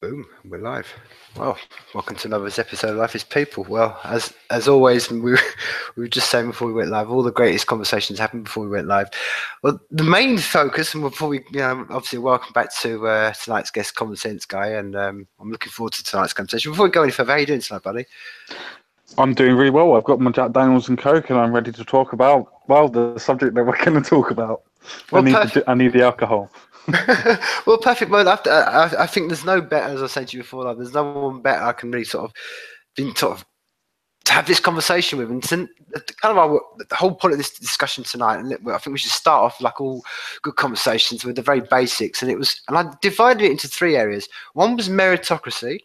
Boom, we're live. Well, welcome to another episode of Life is People. Well, as always, we were just saying before we went live, all the greatest conversations happened before we went live. Well, the main focus, and before we, obviously, welcome back to tonight's guest, SenseGuy, and I'm looking forward to tonight's conversation. Before we go any further, how are you doing tonight, buddy? I'm doing really well. I've got my Jack Daniels and Coke, and I'm ready to talk about, well, the subject that we're going to talk about. Well, I need the alcohol. Well, perfect. Well, I think there's no better, as I said to you before, there's no one better I can really to have this conversation with. And the whole point of this discussion tonight, and I think we should start off like all good conversations with the very basics. And I divided it into three areas. One was meritocracy,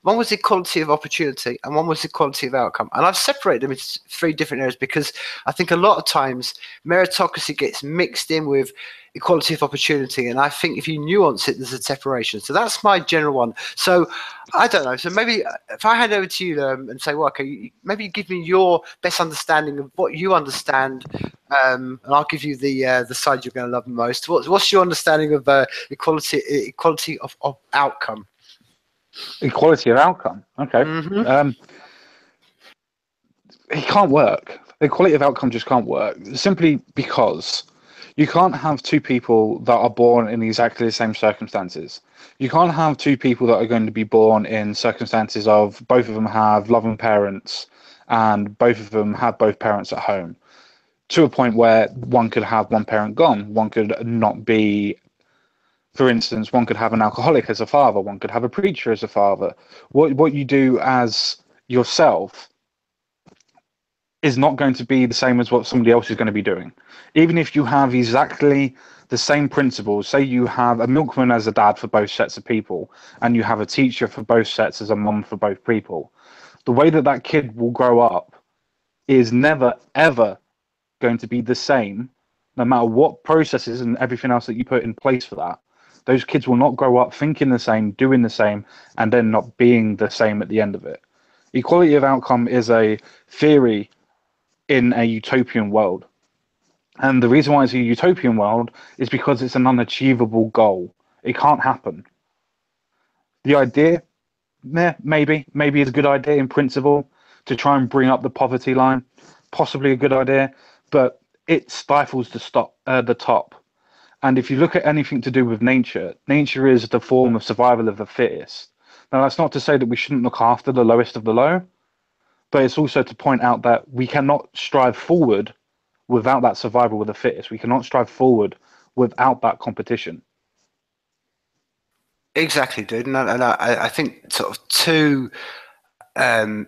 one was equality of opportunity, and one was equality of outcome. And I've separated them into three different areas because I think a lot of times meritocracy gets mixed in with equality of opportunity. And I think if you nuance it, there's a separation. So that's my general one. So I don't know. So maybe if I hand over to you and say, well, okay, maybe you give me your best understanding of what you understand, and I'll give you the side you're going to love the most. What's your understanding of equality of outcome? Equality of outcome. Okay. Mm-hmm. It can't work. Equality of outcome just can't work. Simply because you can't have two people that are born in exactly the same circumstances. You can't have two people that are going to be born in circumstances of both of them have loving parents and both of them have both parents at home, to a point where one could have one parent gone, one could not be. For instance, one could have an alcoholic as a father, one could have a preacher as a father. What you do as yourself is not going to be the same as what somebody else is going to be doing. Even if you have exactly the same principles, say you have a milkman as a dad for both sets of people, and you have a teacher for both sets as a mum for both people, the way that that kid will grow up is never, ever going to be the same, no matter what processes and everything else that you put in place for that. Those kids will not grow up thinking the same, doing the same, and then not being the same at the end of it. Equality of outcome is a theory in a utopian world. And the reason why it's a utopian world is because it's an unachievable goal. It can't happen. The idea, maybe is a good idea in principle to try and bring up the poverty line. Possibly a good idea, but it stifles the top. And if you look at anything to do with nature, nature is the form of survival of the fittest. Now, that's not to say that we shouldn't look after the lowest of the low, but it's also to point out that we cannot strive forward without that survival of the fittest. We cannot strive forward without that competition. Exactly, dude. And I think sort of two kind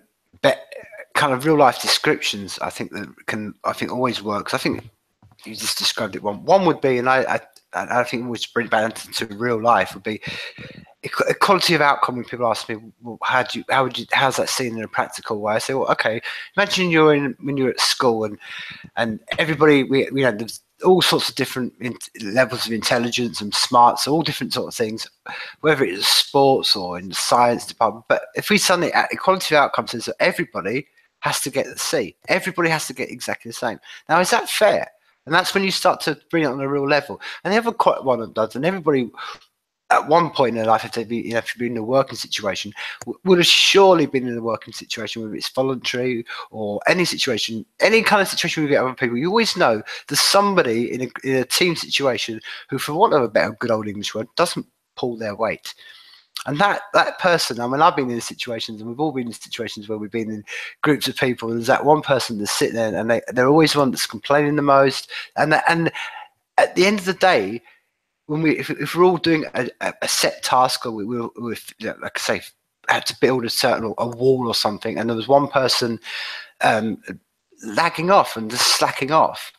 of real life descriptions I think always works. I think you just described it. One would be, and I think which bring it back into real life would be equality of outcome. When people ask me, well, how's that seen in a practical way? I say, well, okay, imagine when you're at school and everybody, there's all sorts of different levels of intelligence and smarts, so all different sort of things, whether it is sports or in the science department. But if we suddenly at equality of outcomes says that everybody has to get the C, everybody has to get exactly the same. Now, is that fair? And that's when you start to bring it on a real level. And the other one that does, and everybody at one point in their life, if they've been in a working situation, would have surely been in a working situation, whether it's voluntary or any situation, any kind of situation we get other people. You always know there's somebody in a team situation who, for want of a better good old English word, doesn't pull their weight. And that person, I mean, I've been in situations, and we've all been in situations where we've been in groups of people, and there's that one person that's sitting there, and they're always the one that's complaining the most. And at the end of the day, if we're all doing a set task, or we're like I say, had to build a wall or something, and there was one person lagging off and just slacking off.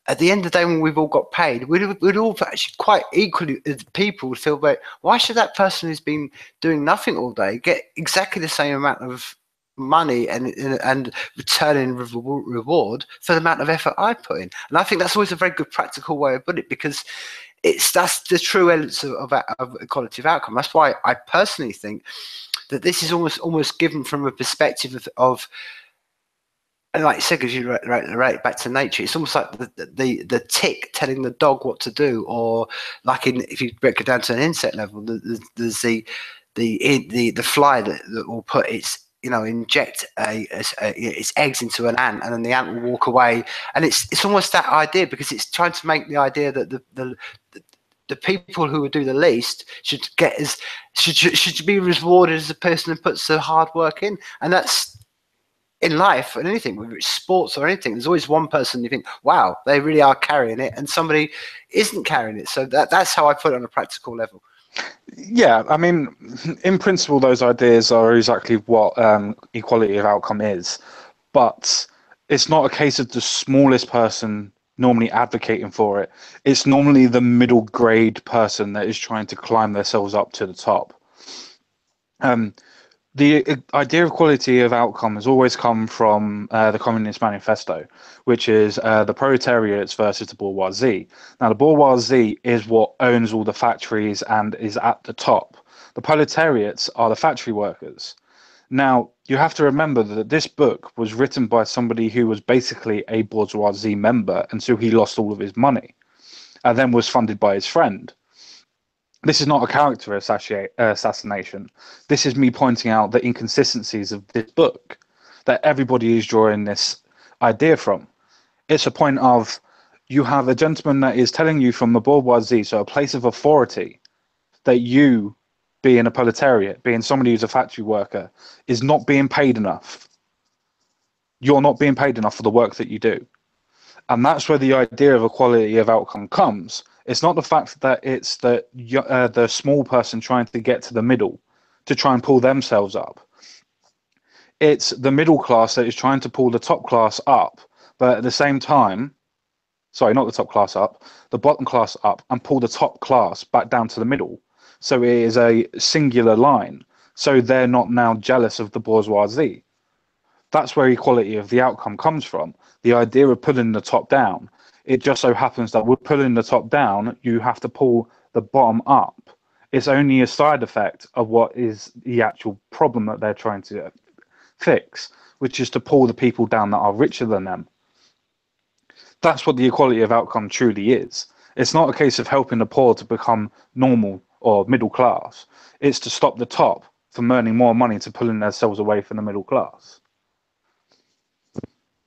At the end of the day, when we've all got paid, we'd all actually quite equally, as people would feel, why should that person who's been doing nothing all day get exactly the same amount of money and returning reward for the amount of effort I put in? And I think that's always a very good practical way of putting it, because that's the true essence of equality of outcome. That's why I personally think that this is almost given from a perspective of and like you said, because you right back to nature, it's almost like the tick telling the dog what to do, or like if you break it down to an insect level, there's the fly that will put its inject its eggs into an ant, and then the ant will walk away. And it's almost that idea, because it's trying to make the idea that the people who would do the least should be rewarded as the person who puts the hard work in. And that's in life and anything, whether it's sports or anything. There's always one person you think, wow, they really are carrying it, and somebody isn't carrying it. So that's how I put it on a practical level. Yeah, I mean, in principle, those ideas are exactly what equality of outcome is, but it's not a case of the smallest person normally advocating for it. It's normally the middle grade person that is trying to climb themselves up to the top. The idea of equality of outcome has always come from the Communist Manifesto, which is the proletariats versus the bourgeoisie. Now, the bourgeoisie is what owns all the factories and is at the top. The proletariats are the factory workers. Now, you have to remember that this book was written by somebody who was basically a bourgeoisie member until he lost all of his money, and then was funded by his friend. This is not a character assassination. This is me pointing out the inconsistencies of this book that everybody is drawing this idea from. It's a point of, you have a gentleman that is telling you from the bourgeoisie, so a place of authority, that you, being a proletariat, being somebody who's a factory worker, is not being paid enough. You're not being paid enough for the work that you do. And that's where the idea of equality of outcome comes. It's not the fact that it's the small person trying to get to the middle to try and pull themselves up. It's the middle class that is trying to pull the top class up, but at the same time, sorry, not the top class up, the bottom class up, and pull the top class back down to the middle. So it is a singular line. So they're not now jealous of the bourgeoisie. That's where equality of the outcome comes from. The idea of pulling the top down. It just so happens that with pulling the top down, you have to pull the bottom up. It's only a side effect of what is the actual problem that they're trying to fix, which is to pull the people down that are richer than them. That's what the equality of outcome truly is. It's not a case of helping the poor to become normal or middle class. It's to stop the top from earning more money to pulling themselves away from the middle class.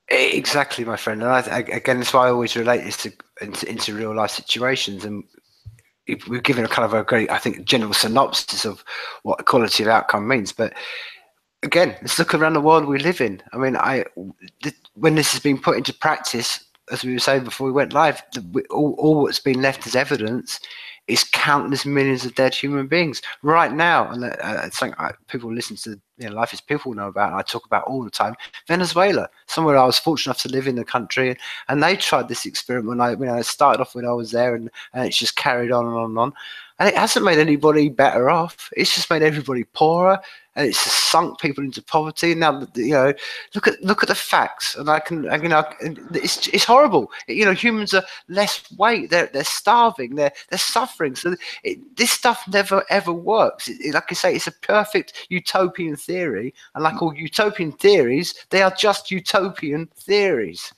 Exactly, my friend. And again, that's why I always relate this into real life situations. And we've given a kind of a great, I think, general synopsis of what equality of outcome means. But again, let's look around the world we live in. I mean, when this has been put into practice, as we were saying before we went live, all what's been left as evidence is countless millions of dead human beings right now. And it's something people listen to, Life is People know about, and I talk about all the time. Venezuela, somewhere I was fortunate enough to live in the country, and they tried this experiment when I started off when I was there, and it's just carried on and on and on. And it hasn't made anybody better off. It's just made everybody poorer, and it's just sunk people into poverty. Now, look at the facts, and it's horrible. Humans are less weight. They're starving. They're suffering. So this stuff never ever works. Like I say, it's a perfect utopian theory, and like all utopian theories, they are just utopian theories.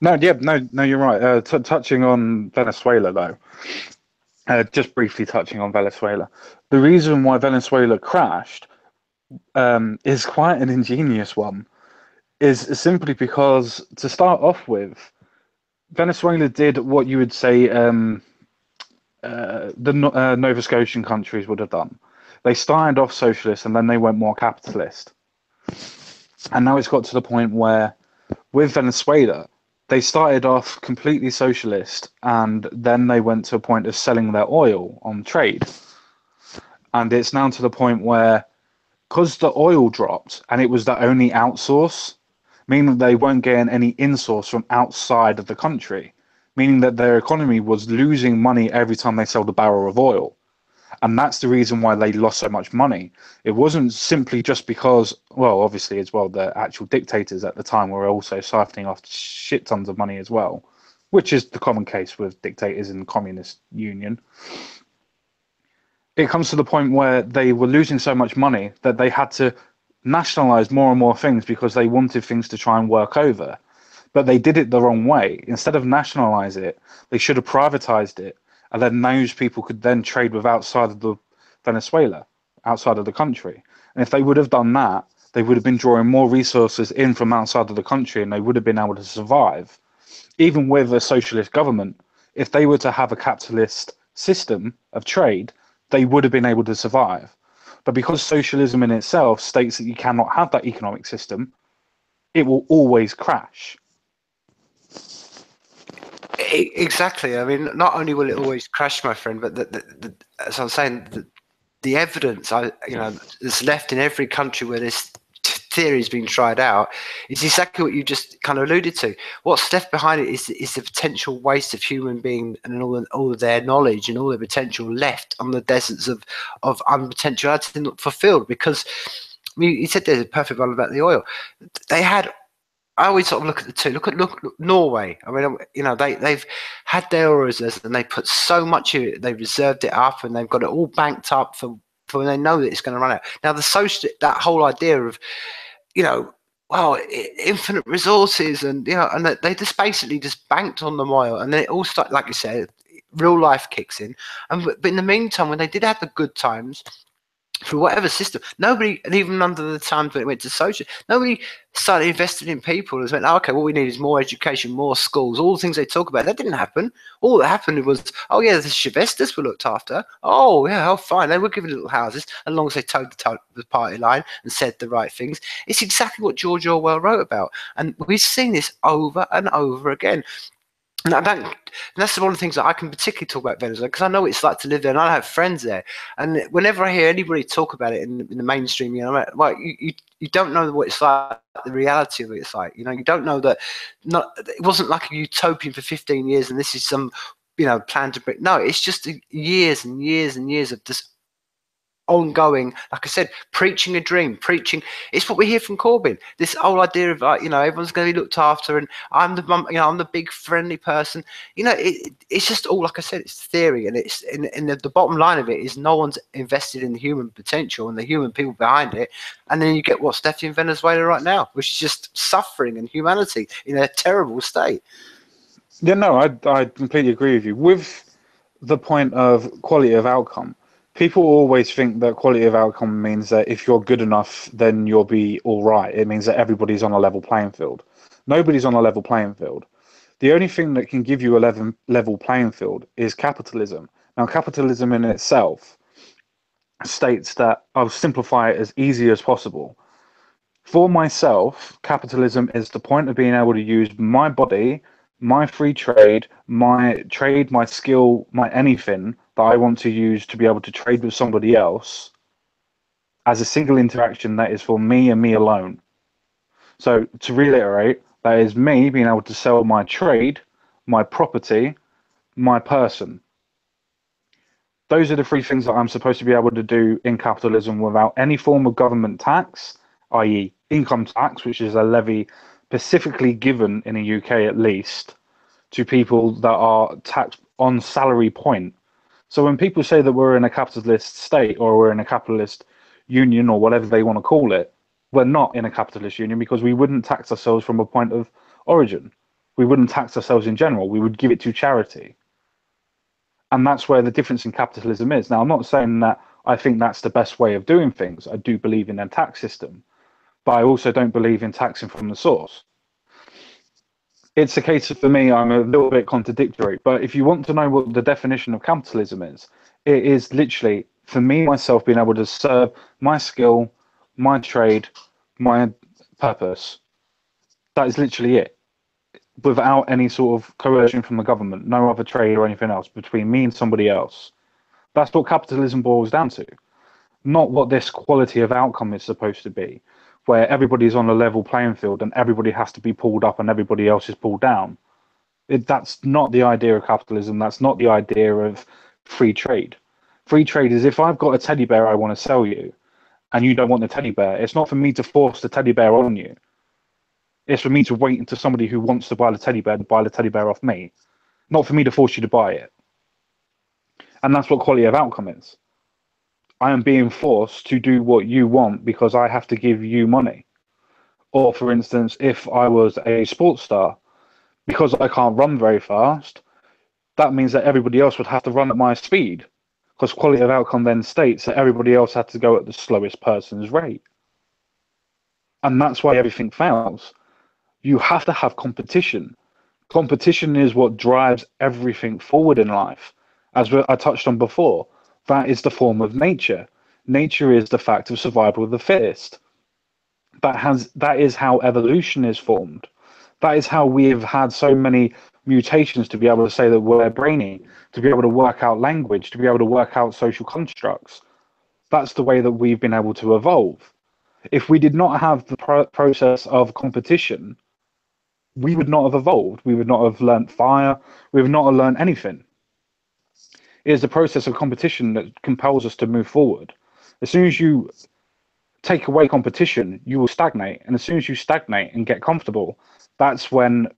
No, you're right. Touching on Venezuela, though. Just briefly touching on Venezuela. The reason why Venezuela crashed is quite an ingenious one. Is simply because, to start off with, Venezuela did what you would say the Nova Scotian countries would have done. They started off socialist and then they went more capitalist. And now it's got to the point where, with Venezuela, they started off completely socialist, and then they went to a point of selling their oil on trade. And it's now to the point where, because the oil dropped and it was the only outsource, meaning they weren't getting any in-source from outside of the country, meaning that their economy was losing money every time they sold a barrel of oil. And that's the reason why they lost so much money. It wasn't simply just because, well, obviously as well, the actual dictators at the time were also siphoning off shit tons of money as well, which is the common case with dictators in the communist union. It comes to the point where they were losing so much money that they had to nationalize more and more things because they wanted things to try and work over. But they did it the wrong way. Instead of nationalize it, they should have privatized it. And then those people could then trade with outside of the Venezuela. outside of the country. And if they would have done that, they would have been drawing more resources in from outside of the country, and they would have been able to survive. Even with a socialist government, if they were to have a capitalist system of trade, they would have been able to survive. But because socialism in itself states that you cannot have that economic system, it will always crash. Exactly. I mean, not only will it always crash, my friend, but as I was saying, the evidence that's left in every country where this theory has been tried out is exactly what you just kind of alluded to. What's left behind it is the potential waste of human being and all of their knowledge and all their potential left on the deserts of unpotentiality not fulfilled. Because I mean, you said there's a perfect one about the oil. They had. I always sort of look at the two. Look Norway. I mean, they've had their oil reserves and they put so much of it. They reserved it up and they've got it all banked up for when they know that it's going to run out. Now that whole idea of infinite resources and and they just basically just banked on the oil, and then it all started, like you said, real life kicks in. But in the meantime, when they did have the good times, through whatever system, nobody, and even under the times when it went to social, nobody started investing in people and went, okay, what we need is more education, more schools, all the things they talk about. That didn't happen. All that happened was, oh yeah, the Chivestas were looked after. Oh yeah, oh fine. They were given little houses as long as they towed the party line and said the right things. It's exactly what George Orwell wrote about. And we've seen this over and over again. And that's one of the things that I can particularly talk about Venezuela, because I know what it's like to live there, and I have friends there. And whenever I hear anybody talk about it in the mainstream, you don't know what it's like, the reality of it. It's like, you don't know that it wasn't like a utopian for 15 years, and this is some, plan to bring. No, it's just years and years and years of this ongoing, like I said, preaching a dream, it's what we hear from Corbyn, this whole idea of everyone's going to be looked after and I'm the big friendly person. It's just all, like I said, it's theory, and it's in the bottom line of it is no one's invested in the human potential and the human people behind it. And then you get what's left in Venezuela right now, which is just suffering and humanity in a terrible state. Yeah, no, I completely agree with you. With the point of quality of outcome, people always think that quality of outcome means that if you're good enough, then you'll be all right. It means that everybody's on a level playing field. Nobody's on a level playing field. The only thing that can give you a level playing field is capitalism. Now, capitalism in itself states that, I'll simplify it as easy as possible. For myself, capitalism is the point of being able to use my body, my free trade, my skill, my anything that I want to use to be able to trade with somebody else as a single interaction that is for me and me alone. So to reiterate, that is me being able to sell my trade, my property, my person. Those are the three things that I'm supposed to be able to do in capitalism without any form of government tax, i.e. income tax, which is a levy specifically given in the UK at least to people that are taxed on salary point. So when people say that we're in a capitalist state or we're in a capitalist union or whatever they want to call it, we're not in a capitalist union, because we wouldn't tax ourselves from a point of origin. We wouldn't tax ourselves in general. We would give it to charity. And that's where the difference in capitalism is. Now, I'm not saying that I think that's the best way of doing things. I do believe in a tax system, but I also don't believe in taxing from the source. It's a case of, for me, I'm a little bit contradictory, but if you want to know what the definition of capitalism is, it is literally, for me, myself, being able to serve my skill, my trade, my purpose. That is literally it, without any sort of coercion from the government, no other trade or anything else between me and somebody else. That's what capitalism boils down to, not what this quality of outcome is supposed to be, where everybody's on a level playing field and everybody has to be pulled up and everybody else is pulled down. That's not the idea of capitalism. That's not the idea of free trade. Free trade is, if I've got a teddy bear I want to sell you and you don't want the teddy bear, it's not for me to force the teddy bear on you. It's for me to wait until somebody who wants to buy the teddy bear to buy the teddy bear off me, not for me to force you to buy it. And that's what quality of outcome is. I am being forced to do what you want because I have to give you money. Or, for instance, if I was a sports star, because I can't run very fast, that means that everybody else would have to run at my speed. because quality of outcome then states that everybody else had to go at the slowest person's rate. And that's why everything fails. You have to have competition. Competition is what drives everything forward in life. As I touched on before, that is the form of nature. Nature is the fact of survival of the fittest. That is how evolution is formed. That is how we have had so many mutations to be able to say that we're brainy, to be able to work out language, to be able to work out social constructs. That's the way that we've been able to evolve. If we did not have the process of competition, we would not have evolved. We would not have learnt fire. We would not have learnt anything. It is the process of competition that compels us to move forward. As soon as you take away competition, you will stagnate. And as soon as you stagnate and get comfortable, that's when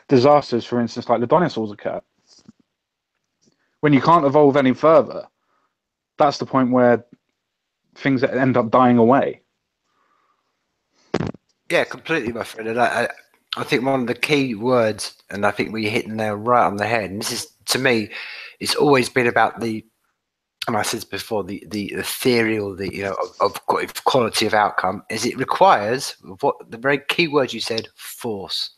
disasters, for instance, like the dinosaurs occur. When you can't evolve any further, that's the point where things end up dying away. Yeah, completely, my friend. And I think one of the key words, and I think we hit the nail right on the head, and this is, to me, it's always been about and I said this before, the theory or of quality of outcome, is it requires what the very key word you said, force.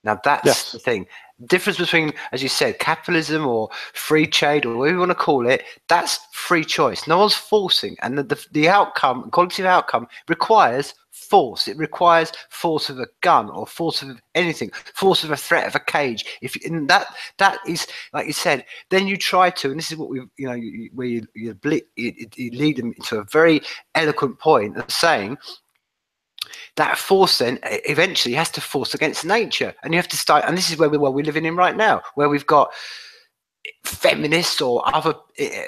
Now that's the thing. Difference between, as you said, capitalism or free trade or whatever you want to call it, that's free choice. No one's forcing, and the outcome, quality of outcome, requires force. It requires force of a gun or force of anything, force of a threat of a cage. If and that is, like you said, then you try to, and this is what we, where you lead them into a very eloquent point of saying, that force then eventually has to force against nature, and you have to start. And this is where we're living in right now, where we've got feminists or other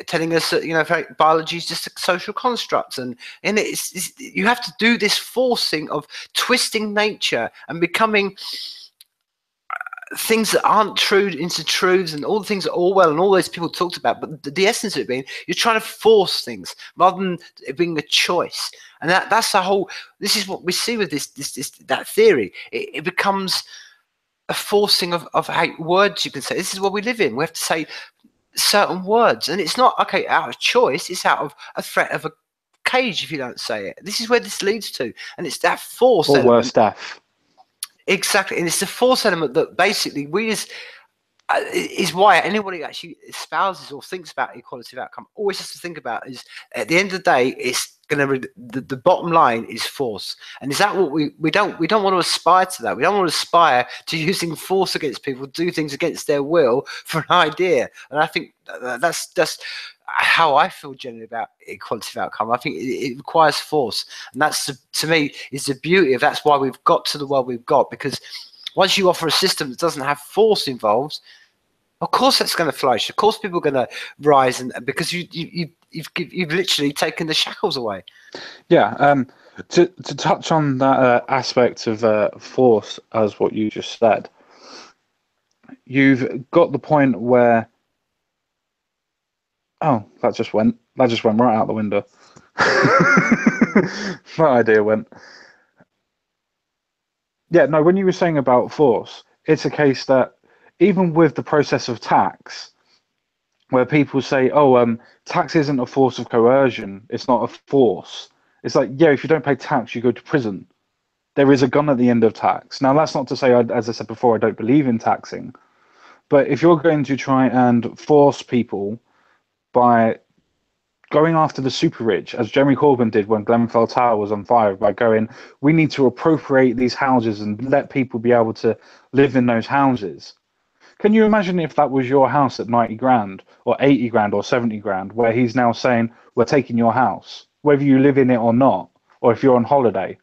telling us that biology is just a social construct, and it's you have to do this forcing of twisting nature and becoming things that aren't true into truths, and all the things that Orwell and all those people talked about, but the essence of it being you're trying to force things rather than it being a choice. And that's the whole. This is what we see with that theory. It becomes a forcing of how words you can say. This is what we live in. We have to say certain words, and it's not out of choice. It's out of a threat of a cage if you don't say it. This is where this leads to, and it's that force or element. Worse stuff. Exactly, and it's the force element that basically is why anybody who actually espouses or thinks about equality of outcome always has to think about is, at the end of the day, it's going to the bottom line is force. And is that what we don't want to aspire to that? We don't want to aspire to using force against people, do things against their will for an idea. And I think that's just how I feel generally about equality of outcome. I think it requires force, and that's to me is the beauty of. That's why we've got to the world we've got, because once you offer a system that doesn't have force involved, of course that's going to flourish. Of course people are going to rise, and because you've literally taken the shackles away. Yeah. To touch on that aspect of force, as what you just said, you've got the point where. Oh, that just went right out the window. That idea went. Yeah, no, when you were saying about force, it's a case that even with the process of tax, where people say, tax isn't a force of coercion, it's not a force. It's like, yeah, if you don't pay tax, you go to prison. There is a gun at the end of tax. Now, that's not to say, as I said before, I don't believe in taxing. But if you're going to try and force people by going after the super rich, as Jeremy Corbyn did when Grenfell Tower was on fire, by going, we need to appropriate these houses and let people be able to live in those houses. Can you imagine if that was your house at 90 grand or 80 grand or 70 grand, where he's now saying, we're taking your house, whether you live in it or not, or if you're on holiday?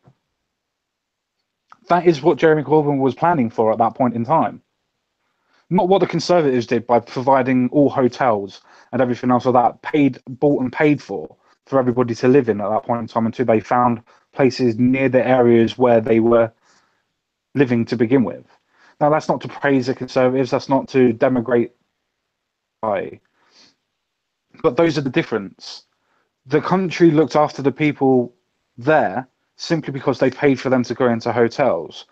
That is what Jeremy Corbyn was planning for at that point in time. Not what the Conservatives did by providing all hotels and everything else like that, bought and paid for everybody to live in at that point in time, until they found places near the areas where they were living to begin with. Now, that's not to praise the Conservatives, that's not to denigrate, but those are the difference. The country looked after the people there simply because they paid for them to go into hotels.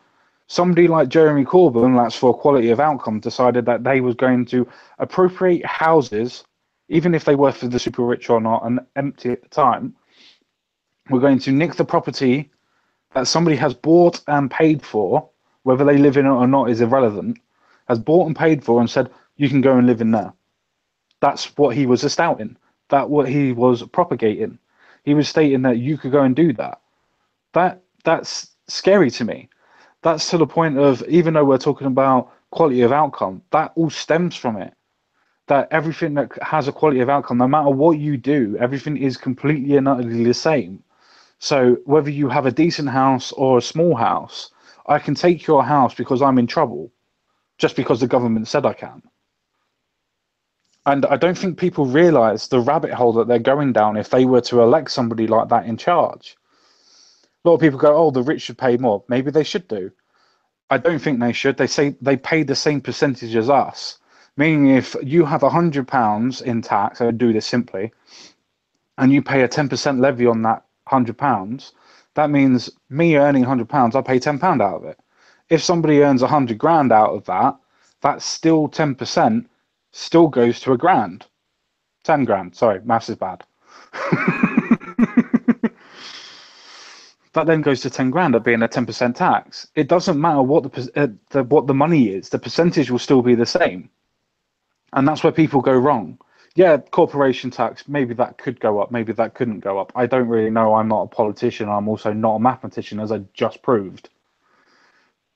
Somebody like Jeremy Corbyn, that's for quality of outcome, decided that they was going to appropriate houses even if they were for the super rich or not, and empty at the time, we're going to nick the property that somebody has bought and paid for, whether they live in it or not is irrelevant, has bought and paid for and said, you can go and live in there. That's what he was espousing. That's what he was propagating. He was stating that you could go and do that. That's scary to me. That's to the point of, even though we're talking about quality of outcome, that all stems from it. That everything that has a quality of outcome, no matter what you do, everything is completely and utterly the same. So whether you have a decent house or a small house, I can take your house because I'm in trouble, just because the government said I can. And I don't think people realize the rabbit hole that they're going down if they were to elect somebody like that in charge. A lot of people go, oh, the rich should pay more. Maybe they should do. I don't think they should. They say they pay the same percentage as us. Meaning if you have £100 in tax, I would do this simply, and you pay a 10% levy on that £100, that means me earning £100, I pay £10 out of it. If somebody earns 100 grand out of that, that's still 10%, still goes to a grand. 10 grand, sorry, maths is bad. That then goes to 10 grand at being a 10% tax. It doesn't matter what what the money is, the percentage will still be the same. And that's where people go wrong. Yeah, corporation tax, maybe that could go up, maybe that couldn't go up. I don't really know. I'm not a politician. I'm also not a mathematician, as I just proved.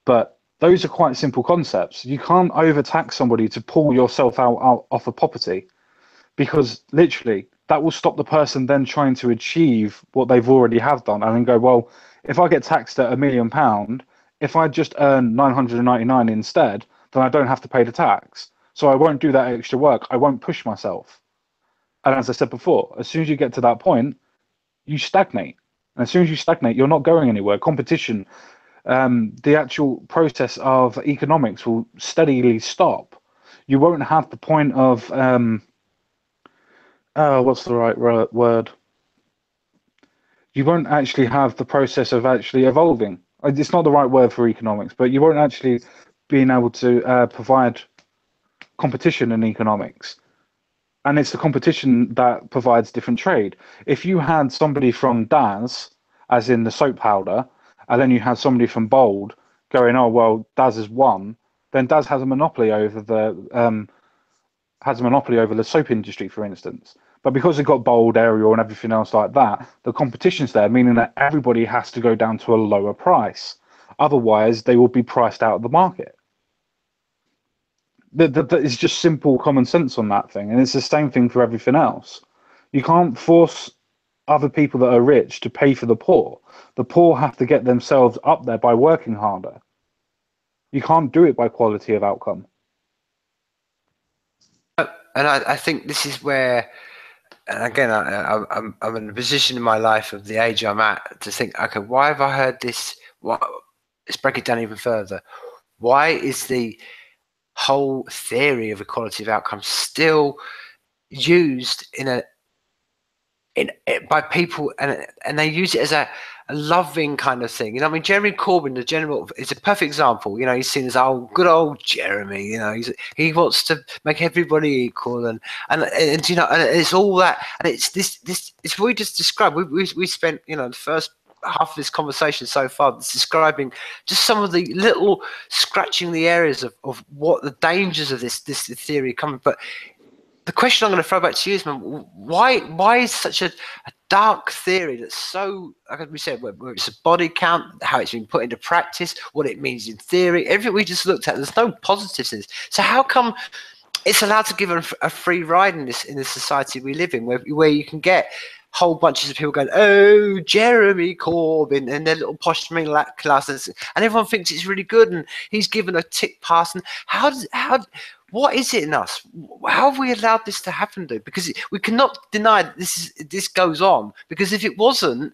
But those are quite simple concepts. You can't overtax somebody to pull yourself out off a property, because literally that will stop the person then trying to achieve what they've already have done, and then go, well, if I get taxed at £1 million, if I just earn 999 instead, then I don't have to pay the tax. So I won't do that extra work. I won't push myself. And as I said before, as soon as you get to that point, you stagnate. And as soon as you stagnate, you're not going anywhere. Competition, the actual process of economics will steadily stop. You won't have the point of, what's the right word? You won't actually have the process of actually evolving. It's not the right word for economics, but you won't actually being able to provide competition in economics. And it's the competition that provides different trade. If you had somebody from Daz, as in the soap powder, and then you had somebody from Bold going, oh, well, Daz has won, then Daz has a monopoly over the soap industry, for instance. But because they've got Bold, Ariel, and everything else like that, the competition's there, meaning that everybody has to go down to a lower price. Otherwise, they will be priced out of the market. That is just simple common sense on that thing, and it's the same thing for everything else. You can't force other people that are rich to pay for the poor. The poor have to get themselves up there by working harder. You can't do it by quality of outcome. And I think this is where, and again, I'm in a position in my life of the age I'm at to think, okay, why have I heard this? Let's break it down even further. Why is the whole theory of equality of outcome still used by people, and they use it as a loving kind of thing? You know, I mean, Jeremy Corbyn, the general, is a perfect example. You know, he's seen as, oh, good old Jeremy. You know, he wants to make everybody equal, and you know, and it's all that, and it's this. It's what we just described. We spent, you know, the first half of this conversation so far describing just some of the little scratching the areas of what the dangers of this theory come. But the question I'm going to throw back to you is, man, why is such a dark theory that's so, like we said, where it's a body count, how it's been put into practice, what it means in theory, everything we just looked at, there's no positives in this. So how come it's allowed to give a free ride in this society we live in, where you can get whole bunches of people going, oh, Jeremy Corbyn, and their little posh classes, and everyone thinks it's really good, and he's given a tick pass. And what is it in us? How have we allowed this to happen, dude? Because we cannot deny that this goes on. Because if it wasn't,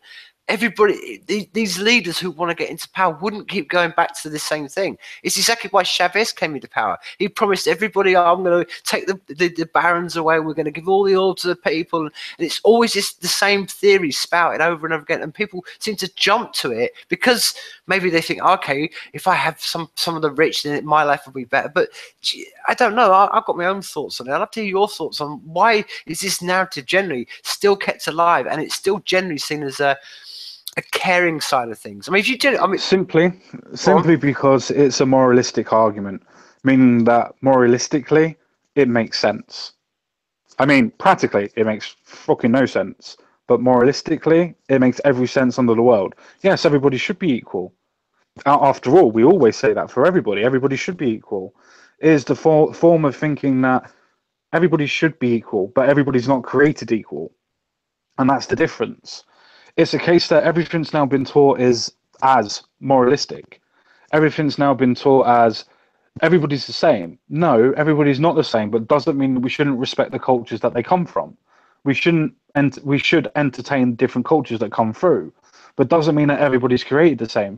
everybody, these leaders who want to get into power wouldn't keep going back to the same thing. It's exactly why Chavez came into power. He promised everybody, oh, I'm going to take the barons away, we're going to give all the oil to the people. And it's always just the same theory spouted over and over again. And people seem to jump to it because maybe they think, okay, if I have some of the rich, then my life will be better. But I don't know. I've got my own thoughts on it. I'd love to hear your thoughts on why is this narrative generally still kept alive, and it's still generally seen as a caring side of things. I mean, if you did, I mean, simply because it's a moralistic argument, meaning that moralistically it makes sense. I mean, practically it makes fucking no sense, but moralistically it makes every sense under the world. Yes, everybody should be equal. After all, we always say that for everybody. Everybody should be equal. It is the form of thinking that everybody should be equal, but everybody's not created equal, and that's the difference. It's a case that everything's now been taught as moralistic. Everything's now been taught as everybody's the same. No, everybody's not the same, but doesn't mean that we shouldn't respect the cultures that they come from. We should entertain different cultures that come through, but doesn't mean that everybody's created the same.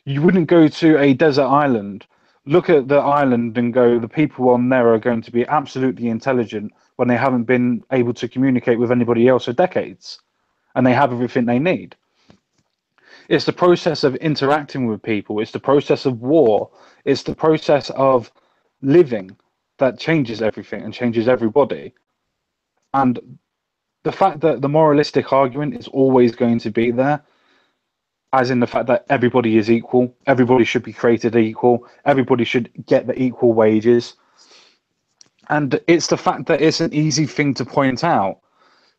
You wouldn't go to a desert island, look at the island and go, the people on there are going to be absolutely intelligent when they haven't been able to communicate with anybody else for decades. And they have everything they need. It's the process of interacting with people. It's the process of war. It's the process of living that changes everything and changes everybody. And the fact that the moralistic argument is always going to be there, as in the fact that everybody is equal, everybody should be created equal, everybody should get the equal wages. And it's the fact that it's an easy thing to point out.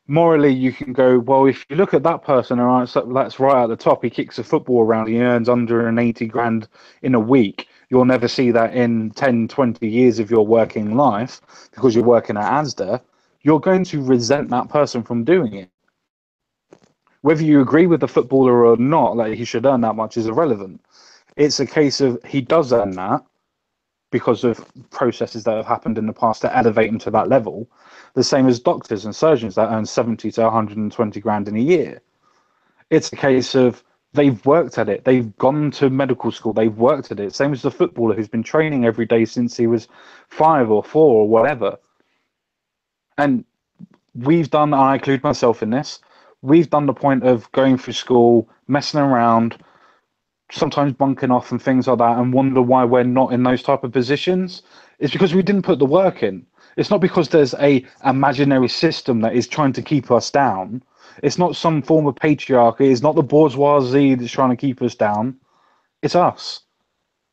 Morally, you can go, well, if you look at that person, all right, so that's right at the top. He kicks a football around. He earns under an 80 grand in a week. You'll never see that in 10, 20 years of your working life because you're working at Asda. You're going to resent that person from doing it. Whether you agree with the footballer or not, that he should earn that much is irrelevant. It's a case of he does earn that because of processes that have happened in the past to elevate him to that level. The same as doctors and surgeons that earn 70 to 120 grand in a year. It's a case of they've worked at it. They've gone to medical school. They've worked at it. Same as the footballer who's been training every day since he was 5 or 4 or whatever. And we've done, I include myself in this, we've done the point of going through school, messing around, sometimes bunking off and things like that, and wonder why we're not in those type of positions. It's because we didn't put the work in. It's not because there's a imaginary system that is trying to keep us down. It's not some form of patriarchy. It's not the bourgeoisie that's trying to keep us down. It's us.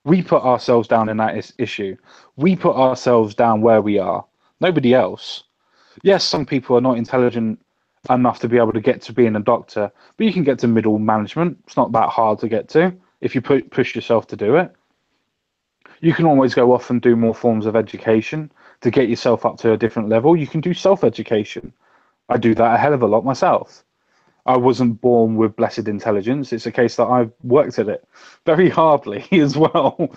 We put ourselves down in that issue. We put ourselves down where we are. Nobody else. Yes, some people are not intelligent enough to be able to get to being a doctor, but you can get to middle management. It's not that hard to get to if you push yourself to do it. You can always go off and do more forms of education to get yourself up to a different level. You can do self-education. I do that a hell of a lot myself. I wasn't born with blessed intelligence. It's a case that I've worked at it very hardly as well.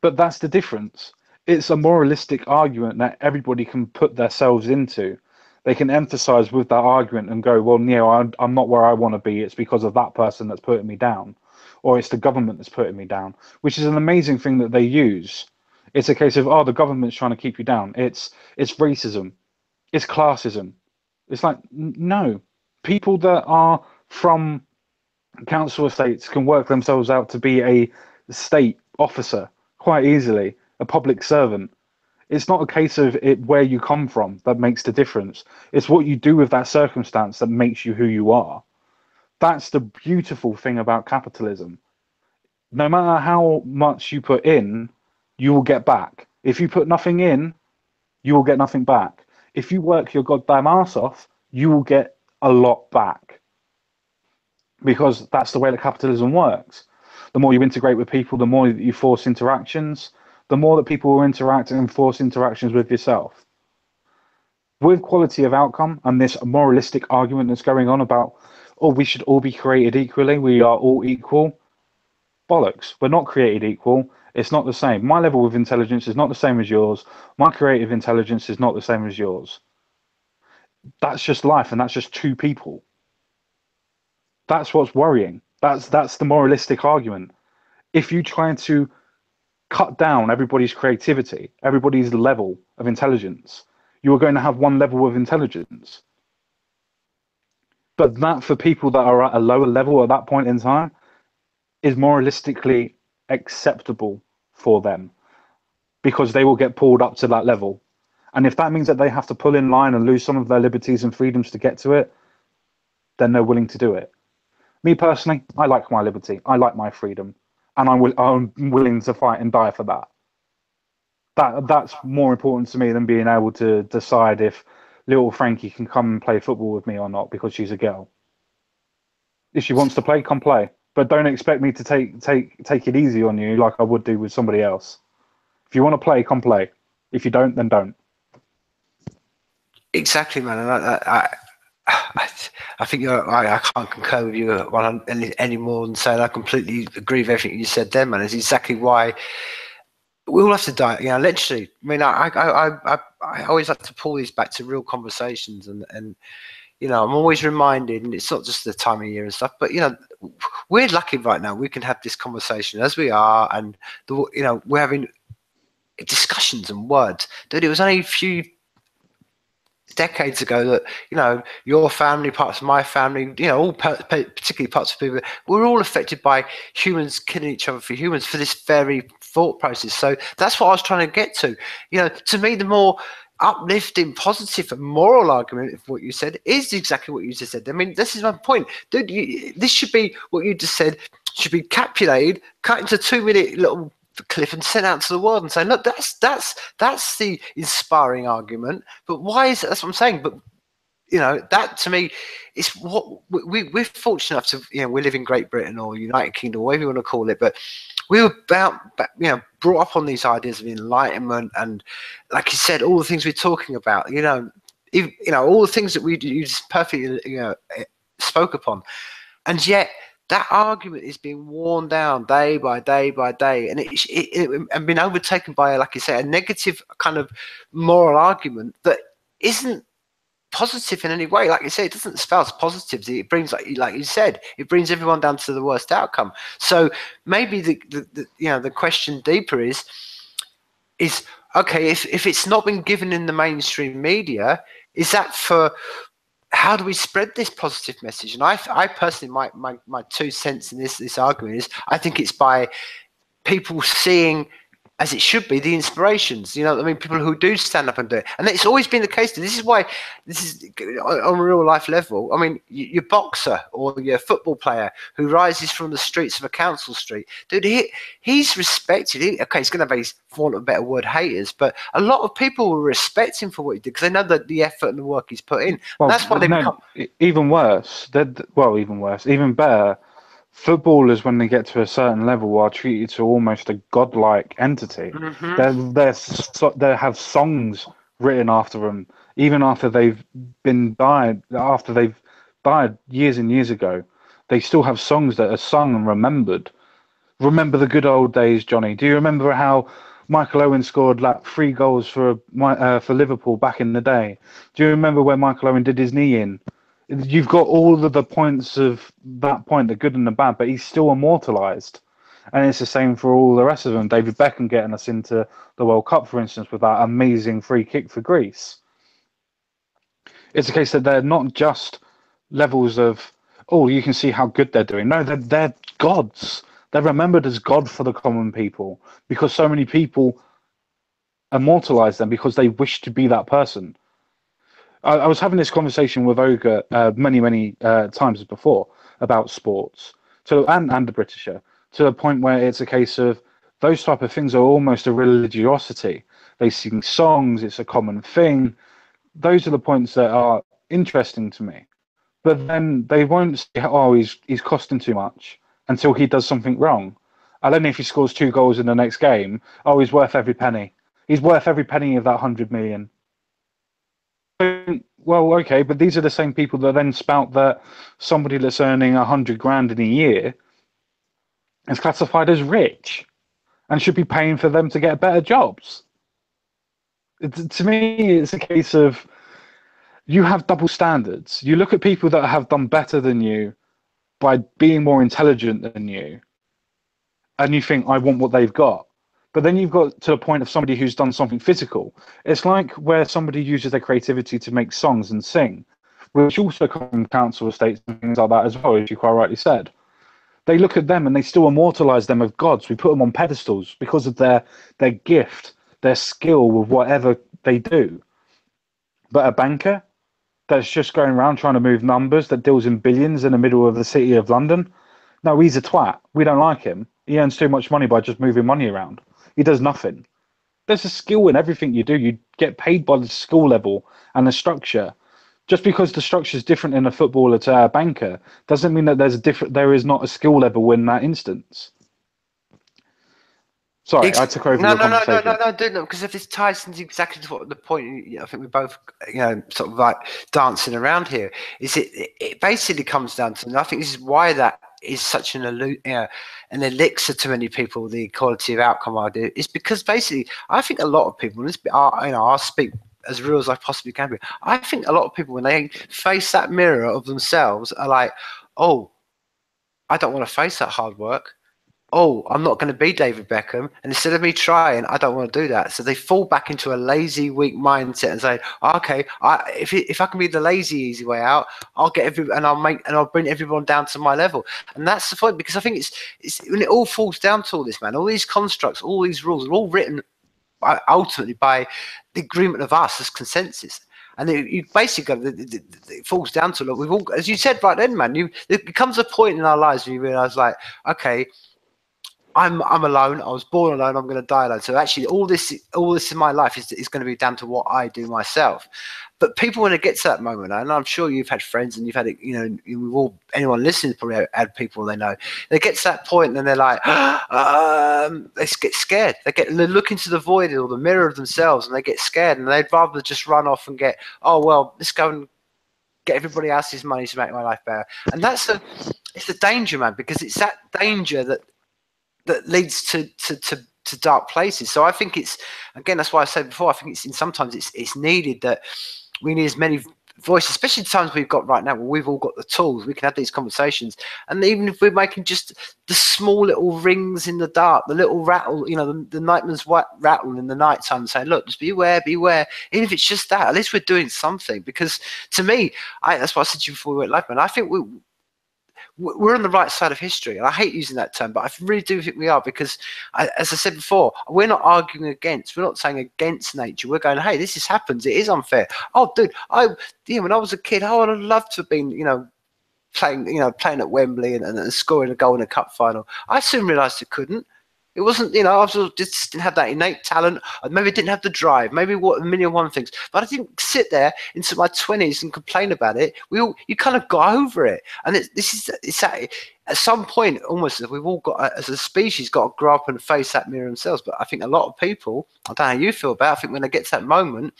But that's the difference. It's a moralistic argument that everybody can put themselves into. They can emphasize with that argument and go, well, I'm not where I want to be. It's because of that person that's putting me down. Or it's the government that's putting me down, which is an amazing thing that they use. It's a case of, oh, the government's trying to keep you down. It's racism. It's classism. It's like, no. People that are from council estates can work themselves out to be a state officer quite easily, a public servant. It's not a case of where you come from that makes the difference. It's what you do with that circumstance that makes you who you are. That's the beautiful thing about capitalism. No matter how much you put in, you will get back. If you put nothing in, you will get nothing back. If you work your goddamn ass off, you will get a lot back. Because that's the way that capitalism works. The more you integrate with people, the more that you force interactions, the more that people will interact and force interactions with yourself. With quality of outcome and this moralistic argument that's going on about, oh, we should all be created equally, we are all equal. Bollocks. We're not created equal. It's not the same. My level of intelligence is not the same as yours. My creative intelligence is not the same as yours. That's just life, and that's just two people. That's what's worrying. That's the moralistic argument. If you try to cut down everybody's creativity, everybody's level of intelligence, you are going to have one level of intelligence. But that, for people that are at a lower level at that point in time, is moralistically acceptable for them, because they will get pulled up to that level. And if that means that they have to pull in line and lose some of their liberties and freedoms to get to it, then they're willing to do it. Me personally, I like my liberty. I like my freedom. And I'm willing to fight and die for that. That's more important to me than being able to decide if little Frankie can come and play football with me or not because she's a girl. If she wants to play, come play. But don't expect me to take it easy on you like I would do with somebody else. If you want to play, come play. If you don't, then don't. Exactly, man. And I think I can't concur with you any more than saying I completely agree with everything you said there, man. It's exactly why we all have to die. You know, literally. I mean, I always like to pull these back to real conversations, and you know, I'm always reminded, and it's not just the time of year and stuff, but you know, we're lucky right now. We can have this conversation as we are, and you know, we're having discussions and words. Dude, it was only a few decades ago that, you know, your family, parts of my family, you know, all particularly parts of people, we're all affected by humans killing each other for humans for this very thought process. So that's what I was trying to get to. You know, to me, the more uplifting, positive, and moral argument of what you said is exactly what you just said. I mean, this is my point, dude. This should be what you just said. Should be capulated, cut into 2-minute little clip, and sent out to the world and say, look, that's the inspiring argument. But why is it? That's what I'm saying. But you know, that to me is what we're fortunate enough to, you know, we live in Great Britain or United Kingdom, whatever you want to call it, but we were you know, brought up on these ideas of enlightenment, and like you said, all the things we're talking about, you know, all the things that you just perfectly, you know, spoke upon, and yet that argument is being worn down day by day by day, and and been overtaken by, like you say, a negative kind of moral argument that isn't positive in any way. Like you say, it doesn't espouse positivity. It brings, like you said, it brings everyone down to the worst outcome. So maybe the you know, the question deeper is okay, if it's not been given in the mainstream media, is that for, how do we spread this positive message? And I personally, my 2 cents in this argument is, I think it's by people seeing, as it should be, the inspirations. You know what I mean? People who do stand up and do it. And it's always been the case. This is why, this is on a real life level. I mean, your boxer or your football player who rises from the streets of a council street, dude, he's respected. Okay, he's going to have his, for want of a better word, haters, but a lot of people will respect him for what he did because they know that the effort and the work he's put in. Well, that's why they become... Even worse. Even better. Footballers, when they get to a certain level, are treated to almost a godlike entity. Mm-hmm. They have songs written after them, even after they've died years and years ago. They still have songs that are sung and remembered. Remember the good old days, Johnny. Do you remember how Michael Owen scored like 3 goals for Liverpool back in the day? Do you remember where Michael Owen did his knee in? You've got all of the points of that point, the good and the bad, but he's still immortalized. And it's the same for all the rest of them. David Beckham getting us into the World Cup, for instance, with that amazing free kick for Greece. It's a case that they're not just levels of, oh, you can see how good they're doing. No, they're gods. They're remembered as God for the common people because so many people immortalize them because they wish to be that person. I was having this conversation with Oga many times before about sports, and the Britisher, to the point where it's a case of those type of things are almost a religiosity. They sing songs; it's a common thing. Those are the points that are interesting to me. But then they won't say, "Oh, he's costing too much," until he does something wrong. I don't know if he scores 2 goals in the next game. Oh, he's worth every penny. He's worth every penny of that 100 million. Well, okay, but these are the same people that then spout that somebody that's earning 100 grand in a year is classified as rich and should be paying for them to get better jobs. To me, it's a case of you have double standards. You look at people that have done better than you by being more intelligent than you, and you think, I want what they've got. But then you've got to the point of somebody who's done something physical. It's like where somebody uses their creativity to make songs and sing, which also come from council estates and things like that as well, as you quite rightly said. They look at them and they still immortalize them as gods. We put them on pedestals because of their gift, their skill with whatever they do. But a banker that's just going around trying to move numbers, that deals in billions in the middle of the city of London, no, he's a twat. We don't like him. He earns too much money by just moving money around. He does nothing. There's a skill in everything you do. You get paid by the skill level and the structure. Just because the structure is different in a footballer to a banker doesn't mean that there is not a skill level in that instance. Sorry, I took over your conversation. No, do not, because if this ties into exactly to what the point, I think we're both, sort of like dancing around here, is it basically comes down to, and I think this is why that is such an elixir to many people, the equality of outcome idea, is because basically, I think a lot of people, I'll speak as real as I possibly can be, I think a lot of people, when they face that mirror of themselves, are like, oh, I don't want to face that hard work. Oh, I'm not going to be David Beckham. And instead of me trying, I don't want to do that. So they fall back into a lazy, weak mindset and say, okay, if I can be the lazy, easy way out, I'll get I'll bring everyone down to my level. And that's the point, because I think it's when it all falls down to all this, man, all these constructs, all these rules are all written ultimately by the agreement of us as consensus. And you basically it falls down to, look, we've all, as you said right then, man, there comes a point in our lives when you realize, like, okay, I'm alone. I was born alone. I'm going to die alone. So actually, all this in my life is going to be down to what I do myself. But people, when it gets to that moment, and I'm sure you've had friends, and you've had it, we've all, anyone listening probably had people they know. They get to that point, and they're like, they get scared. They look into the void or the mirror of themselves, and they get scared, and they'd rather just run off and get, oh well, let's go and get everybody else's money to make my life better. And it's a danger, man, because it's that danger that leads to dark places. So I think it's, again, that's why I said before, I think sometimes it's needed that we need as many voices, especially the times we've got right now where we've all got the tools, we can have these conversations. And even if we're making just the small little rings in the dark, the little rattle, the nightman's white rattle in the night time, saying, look, just beware, even if it's just that, at least we're doing something. Because to me, that's what I said to you before we went live, man, I think we're on the right side of history. And I hate using that term, but I really do think we are, because as I said before, we're not arguing against, we're not saying against nature. We're going, hey, this happens. It is unfair. Oh, dude, when I was a kid, I would have loved to have been, playing at Wembley and scoring a goal in a cup final. I soon realised it couldn't. It wasn't, I just didn't have that innate talent. I maybe didn't have the drive. Maybe a million and one things. But I didn't sit there into my 20s and complain about it. You kind of got over it. And it's at some point, almost, we've all got, as a species, got to grow up and face that mirror themselves. But I think a lot of people, I don't know how you feel about it, I think when they get to that moment,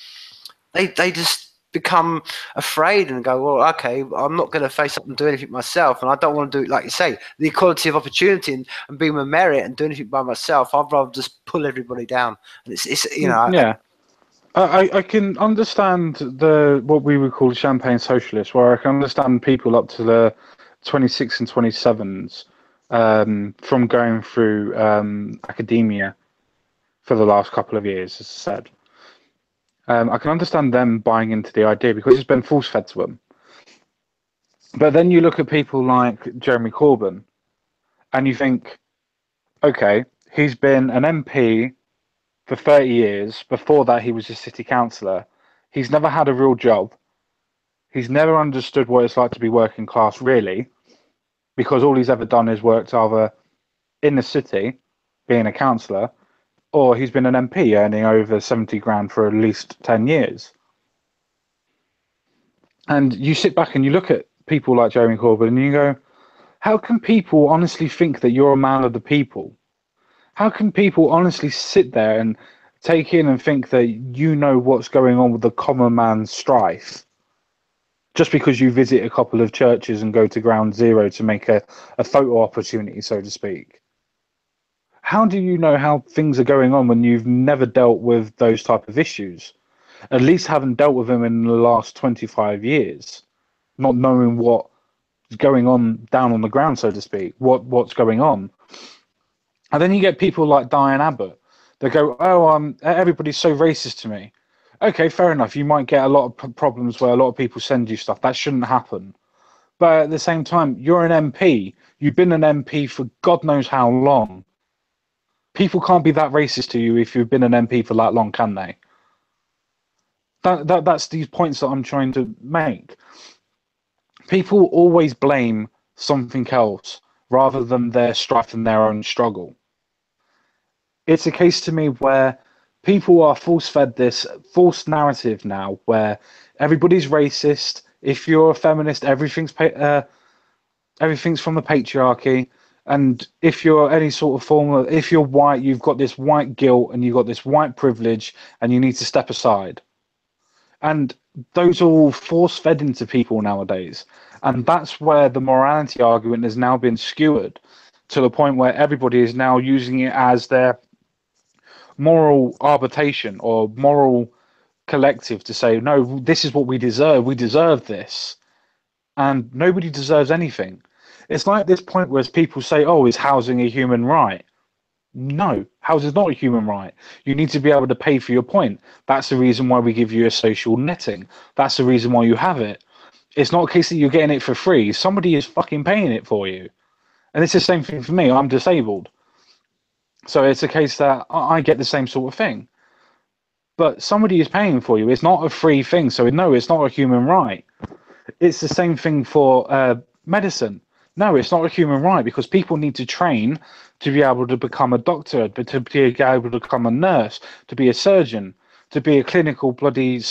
they just become afraid and go, well, okay, I'm not going to face up and do anything myself, and I don't want to do it, like you say, the equality of opportunity and being a merit and do anything by myself. I'd rather just pull everybody down. And it's yeah. I can understand what we would call champagne socialists, where I can understand people up to the 26 and 27s from going through academia for the last couple of years, as I said. I can understand them buying into the idea because it's been force-fed to them. But then you look at people like Jeremy Corbyn and you think, okay, he's been an MP for 30 years. Before that, he was a city councillor. He's never had a real job. He's never understood what it's like to be working class, really, because all he's ever done is worked either in the city, being a councillor, or he's been an MP earning over 70 grand for at least 10 years. And you sit back and you look at people like Jeremy Corbyn and you go, how can people honestly think that you're a man of the people? How can people honestly sit there and take in and think that you know what's going on with the common man's strife just because you visit a couple of churches and go to ground zero to make a photo opportunity, so to speak? How do you know how things are going on when you've never dealt with those type of issues? At least haven't dealt with them in the last 25 years, not knowing what going on down on the ground, so to speak, what's going on. And then you get people like Diane Abbott. They go, oh, everybody's so racist to me. Okay, fair enough. You might get a lot of problems where a lot of people send you stuff. That shouldn't happen. But at the same time, you're an MP. You've been an MP for God knows how long. People can't be that racist to you if you've been an MP for that long, can they? That's these points that I'm trying to make. People always blame something else rather than their strife and their own struggle. It's a case to me where people are force-fed this false narrative now where everybody's racist. If you're a feminist, everything's from the patriarchy. And if you're any sort of form of, if you're white, you've got this white guilt and you've got this white privilege and you need to step aside. And those are all force-fed into people nowadays. And that's where the morality argument has now been skewered to the point where everybody is now using it as their moral arbitration or moral collective to say, no, this is what we deserve. We deserve this. And nobody deserves anything. It's like this point where people say, oh, is housing a human right? No, housing is not a human right. You need to be able to pay for your point. That's the reason why we give you a social netting. That's the reason why you have it. It's not a case that you're getting it for free. Somebody is fucking paying it for you. And it's the same thing for me. I'm disabled. So it's a case that I get the same sort of thing. But somebody is paying for you. It's not a free thing. So no, it's not a human right. It's the same thing for medicine. No, it's not a human right because people need to train to be able to become a doctor, but to be able to become a nurse, to be a surgeon, to be a clinical bloody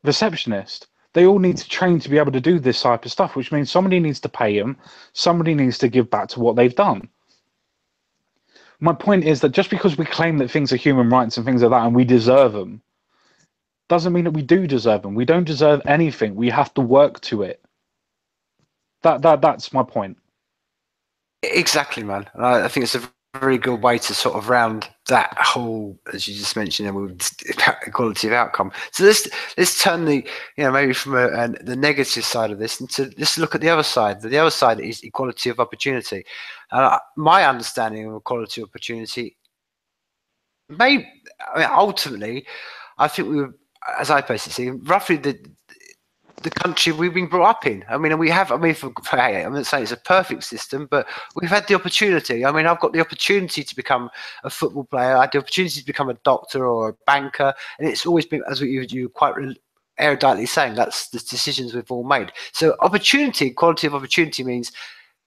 receptionist. They all need to train to be able to do this type of stuff, which means somebody needs to pay them. Somebody needs to give back to what they've done. My point is that just because we claim that things are human rights and things like that and we deserve them, doesn't mean that we do deserve them. We don't deserve anything. We have to work to it. That's my point. Exactly, man. And I think it's a very good way to sort of round that whole, as you just mentioned, with equality of outcome. So let's turn the, maybe from the negative side of this, and let's look at the other side. The other side is equality of opportunity. My understanding of equality of opportunity, ultimately, I think we were, as I basically see, roughly the country we've been brought up in. I'm not saying it's a perfect system, but we've had the opportunity. I've got the opportunity to become a football player. I had the opportunity to become a doctor or a banker, and it's always been, as you quite eruditely saying, that's the decisions we've all made. So opportunity, quality of opportunity means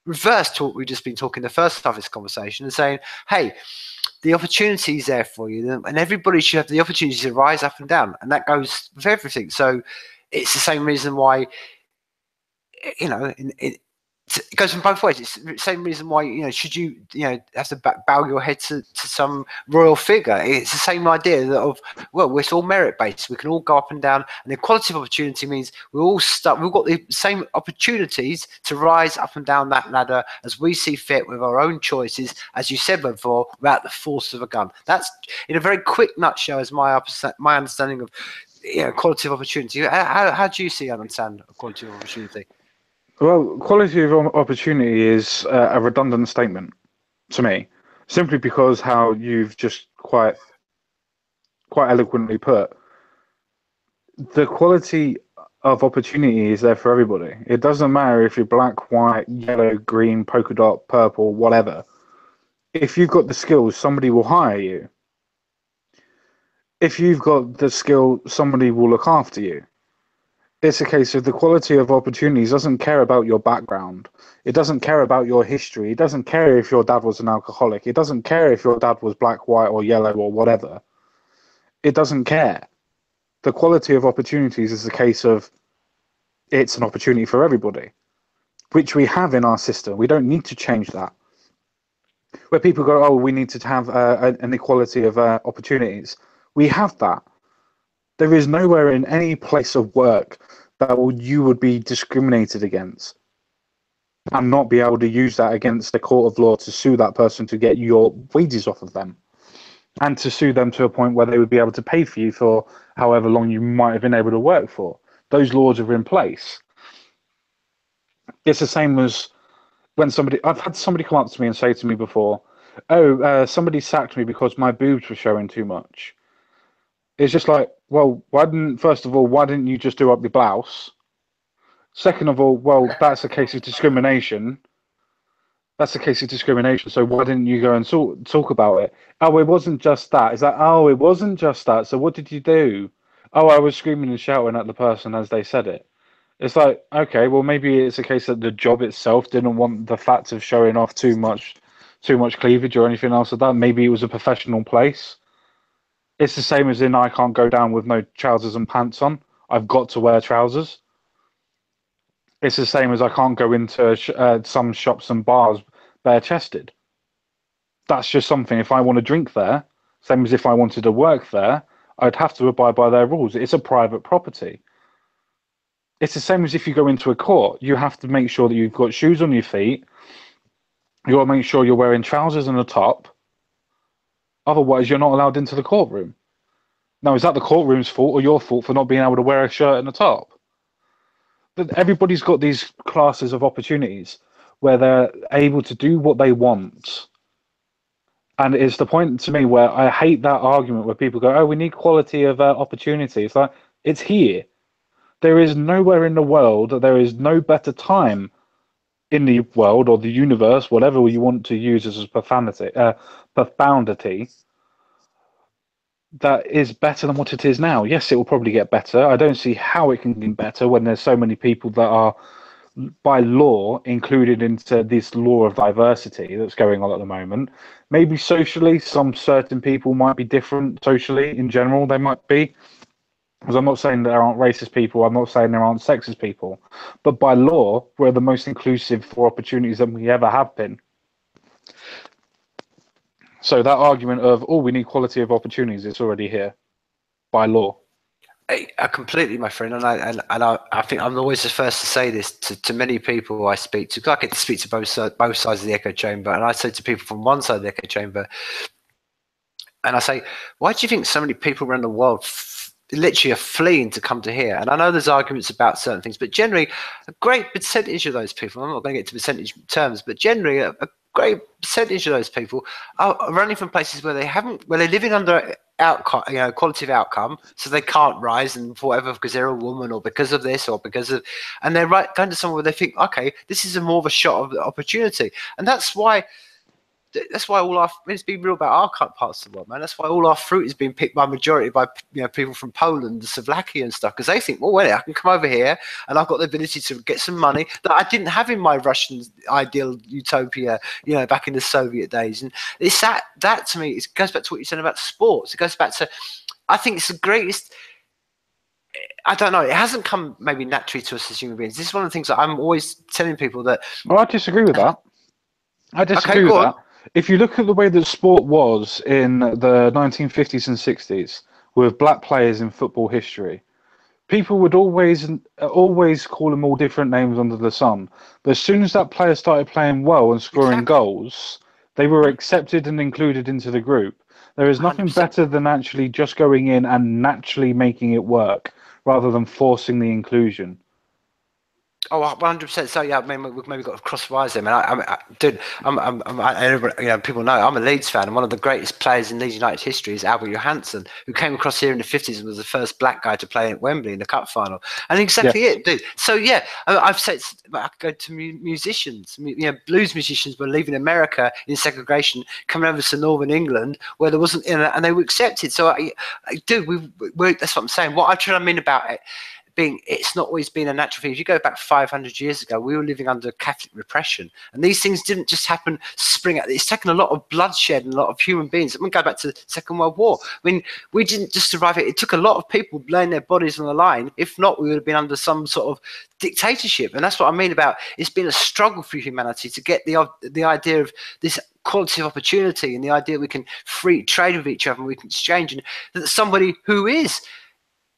reverse to what we've just been talking the first half of this conversation and saying, hey, the opportunity is there for you, and everybody should have the opportunity to rise up and down, and that goes with everything. So it's the same reason why, it goes from both ways. It's the same reason why, should you, have to bow your head to some royal figure. It's the same idea of, well, it's all merit-based. We can all go up and down. And equality of opportunity means we've got the same opportunities to rise up and down that ladder as we see fit with our own choices, as you said before, without the force of a gun. That's, in a very quick nutshell, is my understanding of quality of opportunity. How do you see and understand quality of opportunity? Well, quality of opportunity is a redundant statement to me, simply because how you've just quite eloquently put, the quality of opportunity is there for everybody. It doesn't matter if you're black, white, yellow, green, polka dot, purple, whatever. If you've got the skills, somebody will hire you. If you've got the skill, somebody will look after you. It's a case of the quality of opportunities doesn't care about your background. It doesn't care about your history. It doesn't care if your dad was an alcoholic. It doesn't care if your dad was black, white, or yellow, or whatever. It doesn't care. The quality of opportunities is a case of it's an opportunity for everybody, which we have in our system. We don't need to change that. Where people go, oh, we need to have an equality of opportunities. We have that. There is nowhere in any place of work that you would be discriminated against and not be able to use that against the court of law to sue that person to get your wages off of them and to sue them to a point where they would be able to pay for you for however long you might have been able to work for. Those laws are in place. It's the same as when I've had somebody come up to me and say to me before, "Oh, somebody sacked me because my boobs were showing too much." It's just like, well, first of all, why didn't you just do up your blouse? Second of all, well, that's a case of discrimination. That's a case of discrimination. So why didn't you go and talk about it? Oh, it wasn't just that. Is that, oh, it wasn't just that. So what did you do? Oh, I was screaming and shouting at the person as they said it. It's like, okay, well, maybe it's a case that the job itself didn't want the fact of showing off too much cleavage or anything else like that. Maybe it was a professional place. It's the same as in I can't go down with no trousers and pants on. I've got to wear trousers. It's the same as I can't go into some shops and bars bare chested. That's just something. If I want to drink there, same as if I wanted to work there, I'd have to abide by their rules. It's a private property. It's the same as if you go into a court. You have to make sure that you've got shoes on your feet. You got to make sure you're wearing trousers and a top. Otherwise, you're not allowed into the courtroom. Now, is that the courtroom's fault or your fault for not being able to wear a shirt and a top? But everybody's got these classes of opportunities where they're able to do what they want. And it's the point to me where I hate that argument where people go, oh, we need quality of opportunity. It's like, it's here. There is nowhere in the world, there is no better time in the world or the universe, whatever you want to use as a profundity, that is better than what it is now. Yes, it will probably get better. I don't see how it can get better when there's so many people that are, by law, included into this law of diversity that's going on at the moment. Maybe socially, some certain people might be different socially. In general, they might be. Because I'm not saying there aren't racist people, I'm not saying there aren't sexist people. But by law, we're the most inclusive for opportunities that we ever have been. So that argument of, oh, we need quality of opportunities, it's already here by law. I completely, my friend, and I think I'm always the first to say this to many people I speak to, because I get to speak to both sides of the echo chamber, and I say to people from one side of the echo chamber, and I say, why do you think so many people around the world literally are fleeing to come to here? And I know there's arguments about certain things, but generally, a great percentage of those people, I'm not going to get to percentage terms, but generally, a great percentage of those people are running from places where they're living under outcome, quality of outcome, so they can't rise and for whatever, because they're a woman or because of this or because of, and they're going to somewhere where they think, okay, this is more of a shot of the opportunity, and that's why all our, let's be real about our parts of the world, man. That's why all our fruit is being picked by majority by people from Poland, Slovakia and stuff, because they think, well, wait, I can come over here and I've got the ability to get some money that I didn't have in my Russian ideal utopia, back in the Soviet days. And it's that to me, it goes back to what you said about sports. It goes back to, I think it's the greatest. I don't know. It hasn't come maybe naturally to us as human beings. This is one of the things that I'm always telling people that. Well, I disagree with that. I disagree with that. If you look at the way that sport was in the 1950s and 60s with black players in football history, people would always call them all different names under the sun. But as soon as that player started playing well and scoring goals, they were accepted and included into the group. There is nothing 100%. Better than actually just going in and naturally making it work rather than forcing the inclusion. Oh, 100%. So yeah, we've maybe got to cross wires there, man. People know I'm a Leeds fan, and one of the greatest players in Leeds United history is Albert Johansson, who came across here in the 50s and was the first black guy to play at Wembley in the cup final. And exactly it, dude. So yeah, I've said I could go to musicians. Blues musicians were leaving America in segregation, coming over to Northern England where there wasn't, and they were accepted. So, dude, that's what I'm saying. What I'm trying to mean about it. It's not always been a natural thing. If you go back 500 years ago, we were living under Catholic repression, and these things didn't just happen spring out. It's taken a lot of bloodshed and a lot of human beings. I mean, go back to the Second World War. I mean, we didn't just survive it. It took a lot of people laying their bodies on the line. If not, we would have been under some sort of dictatorship. And that's what I mean about it's been a struggle for humanity to get the idea of this quality of opportunity and the idea we can free trade with each other and we can exchange, and that somebody who is,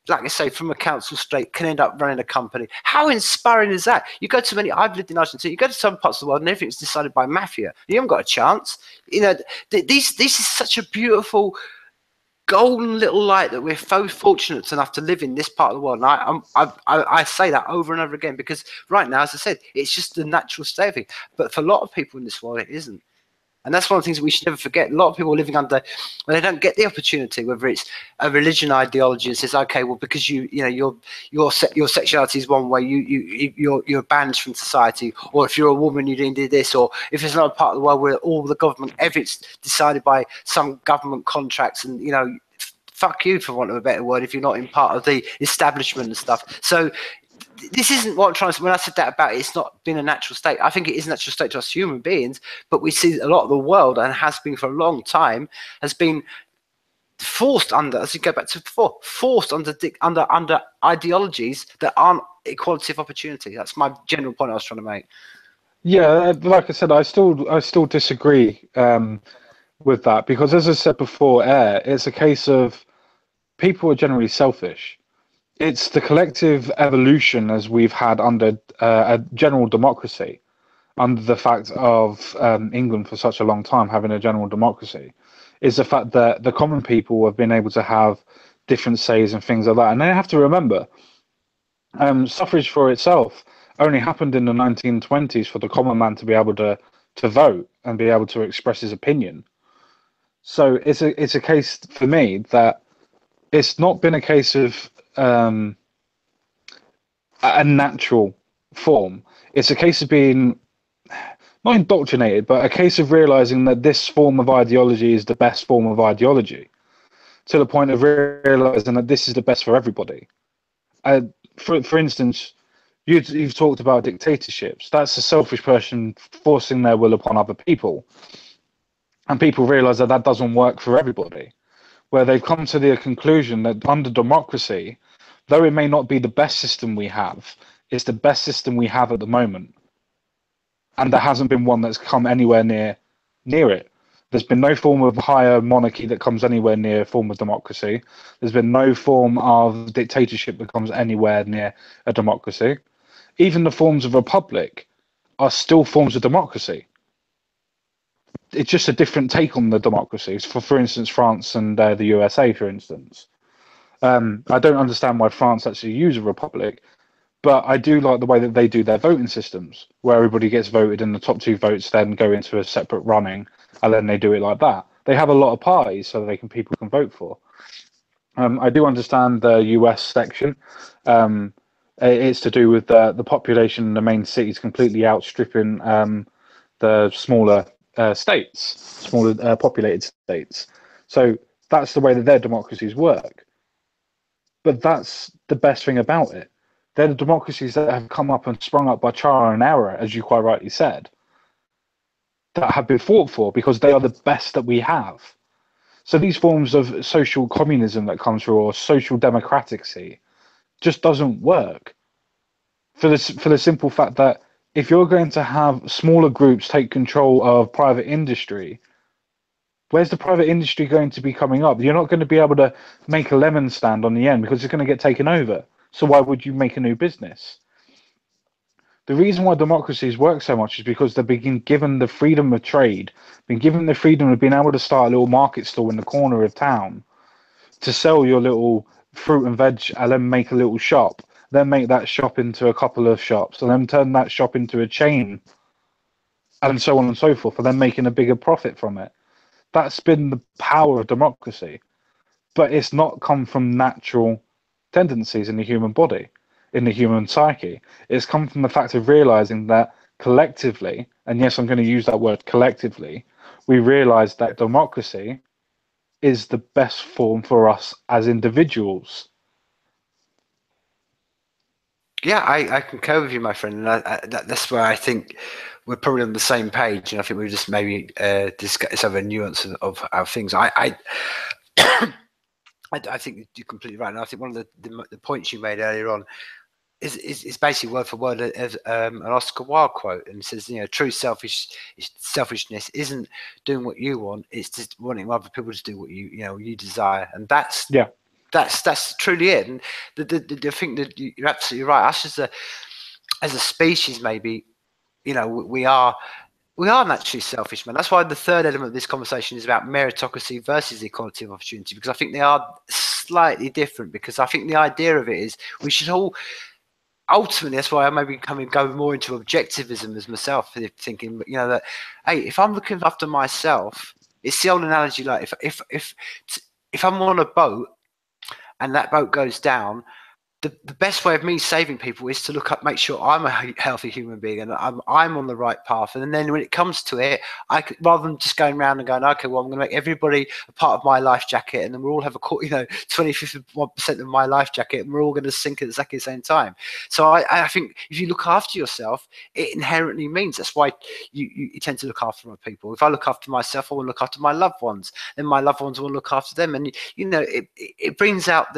like I say, from a council state can end up running a company. How inspiring is that? You go to I've lived in Argentina, you go to some parts of the world and everything's decided by mafia. You haven't got a chance. This is such a beautiful golden little light that we're so fortunate enough to live in this part of the world. And I say that over and over again, because right now, as I said, it's just the natural state of it. But for a lot of people in this world, it isn't. And that's one of the things that we should never forget. A lot of people are living under, when they don't get the opportunity, whether it's a religion ideology that says, okay, well, because your sexuality is one way, you're banned from society, or if you're a woman, you didn't do this, or if there's another part of the world where all the government, everything's decided by some government contracts, and fuck you, for want of a better word, if you're not in part of the establishment and stuff. So this isn't what I'm trying to say. When I said that about it's not been a natural state, I think it is a natural state to us human beings, but we see a lot of the world, and has been for a long time, has been forced under, as you go back to before, forced under ideologies that aren't equality of opportunity. That's my general point I was trying to make. Yeah, like I said, I still disagree with that, because as I said before, it's a case of people are generally selfish. It's the collective evolution as we've had under a general democracy, under the fact of England for such a long time having a general democracy, is the fact that the common people have been able to have different says and things like that. And they have to remember, suffrage for itself only happened in the 1920s for the common man to be able to vote and be able to express his opinion. So it's a case for me that it's not been a case of a natural form. It's a case of being not indoctrinated, but a case of realizing that this form of ideology is the best form of ideology, to the point of realizing that this is the best for everybody. For instance, you've talked about dictatorships. That's a selfish person forcing their will upon other people, and people realize that that doesn't work for everybody. Where they've come to the conclusion that under democracy, though it may not be the best system we have, it's the best system we have at the moment. And there hasn't been one that's come anywhere near it. There's been no form of higher monarchy that comes anywhere near a form of democracy. There's been no form of dictatorship that comes anywhere near a democracy. Even the forms of republic are still forms of democracy. It's just a different take on the democracies. For instance, France and the USA, for instance. I don't understand why France actually use a republic, but I do like the way that they do their voting systems, where everybody gets voted and the top two votes then go into a separate running, and then they do it like that. They have a lot of parties so that people can vote for. I do understand the US section. It's to do with the population in the main cities completely outstripping the smaller smaller populated states. So that's the way that their democracies work. But that's the best thing about it. They're the democracies that have come up and sprung up by trial and error, as you quite rightly said, that have been fought for because they are the best that we have. So these forms of social communism that comes through, or social democracy, just doesn't work. For the simple fact that if you're going to have smaller groups take control of private industry, where's the private industry going to be coming up? You're not going to be able to make a lemon stand on the end because it's going to get taken over. So why would you make a new business? The reason why democracies work so much is because they've been given the freedom of trade, been given the freedom of being able to start a little market stall in the corner of town to sell your little fruit and veg, and then make a little shop, then make that shop into a couple of shops, and then turn that shop into a chain, and so on and so forth, and then making a bigger profit from it. That's been the power of democracy. But it's not come from natural tendencies in the human body, in the human psyche. It's come from the fact of realizing that collectively, and yes, I'm going to use that word collectively, we realize that democracy is the best form for us as individuals. Yeah, I concur with you, my friend, and that's where I think we're probably on the same page, and I think we just maybe discuss over nuance of our things. I think you're completely right, and I think one of the points you made earlier on is basically word for word as an Oscar Wilde quote, and it says, true selfishness isn't doing what you want; it's just wanting other people to do what you desire, and that's truly it. And the thing that you're absolutely right. Us as a species, maybe we are we are naturally selfish, man. That's why the third element of this conversation is about meritocracy versus equality of opportunity, because I think they are slightly different. Because I think the idea of it is we should all ultimately, that's why I maybe go more into objectivism as myself, thinking, that hey, if I'm looking after myself, it's the old analogy, like if I'm on a boat and that boat goes down, the best way of me saving people is to make sure I'm a healthy human being and I'm on the right path. And then when it comes to it, rather than just going around and going, okay, well, I'm going to make everybody a part of my life jacket, and then we'll all have 25% of my life jacket, and we're all going to sink at exactly the same time. So I think if you look after yourself, it inherently means that's why you tend to look after other people. If I look after myself, I will look after my loved ones, then my loved ones will look after them, and it brings out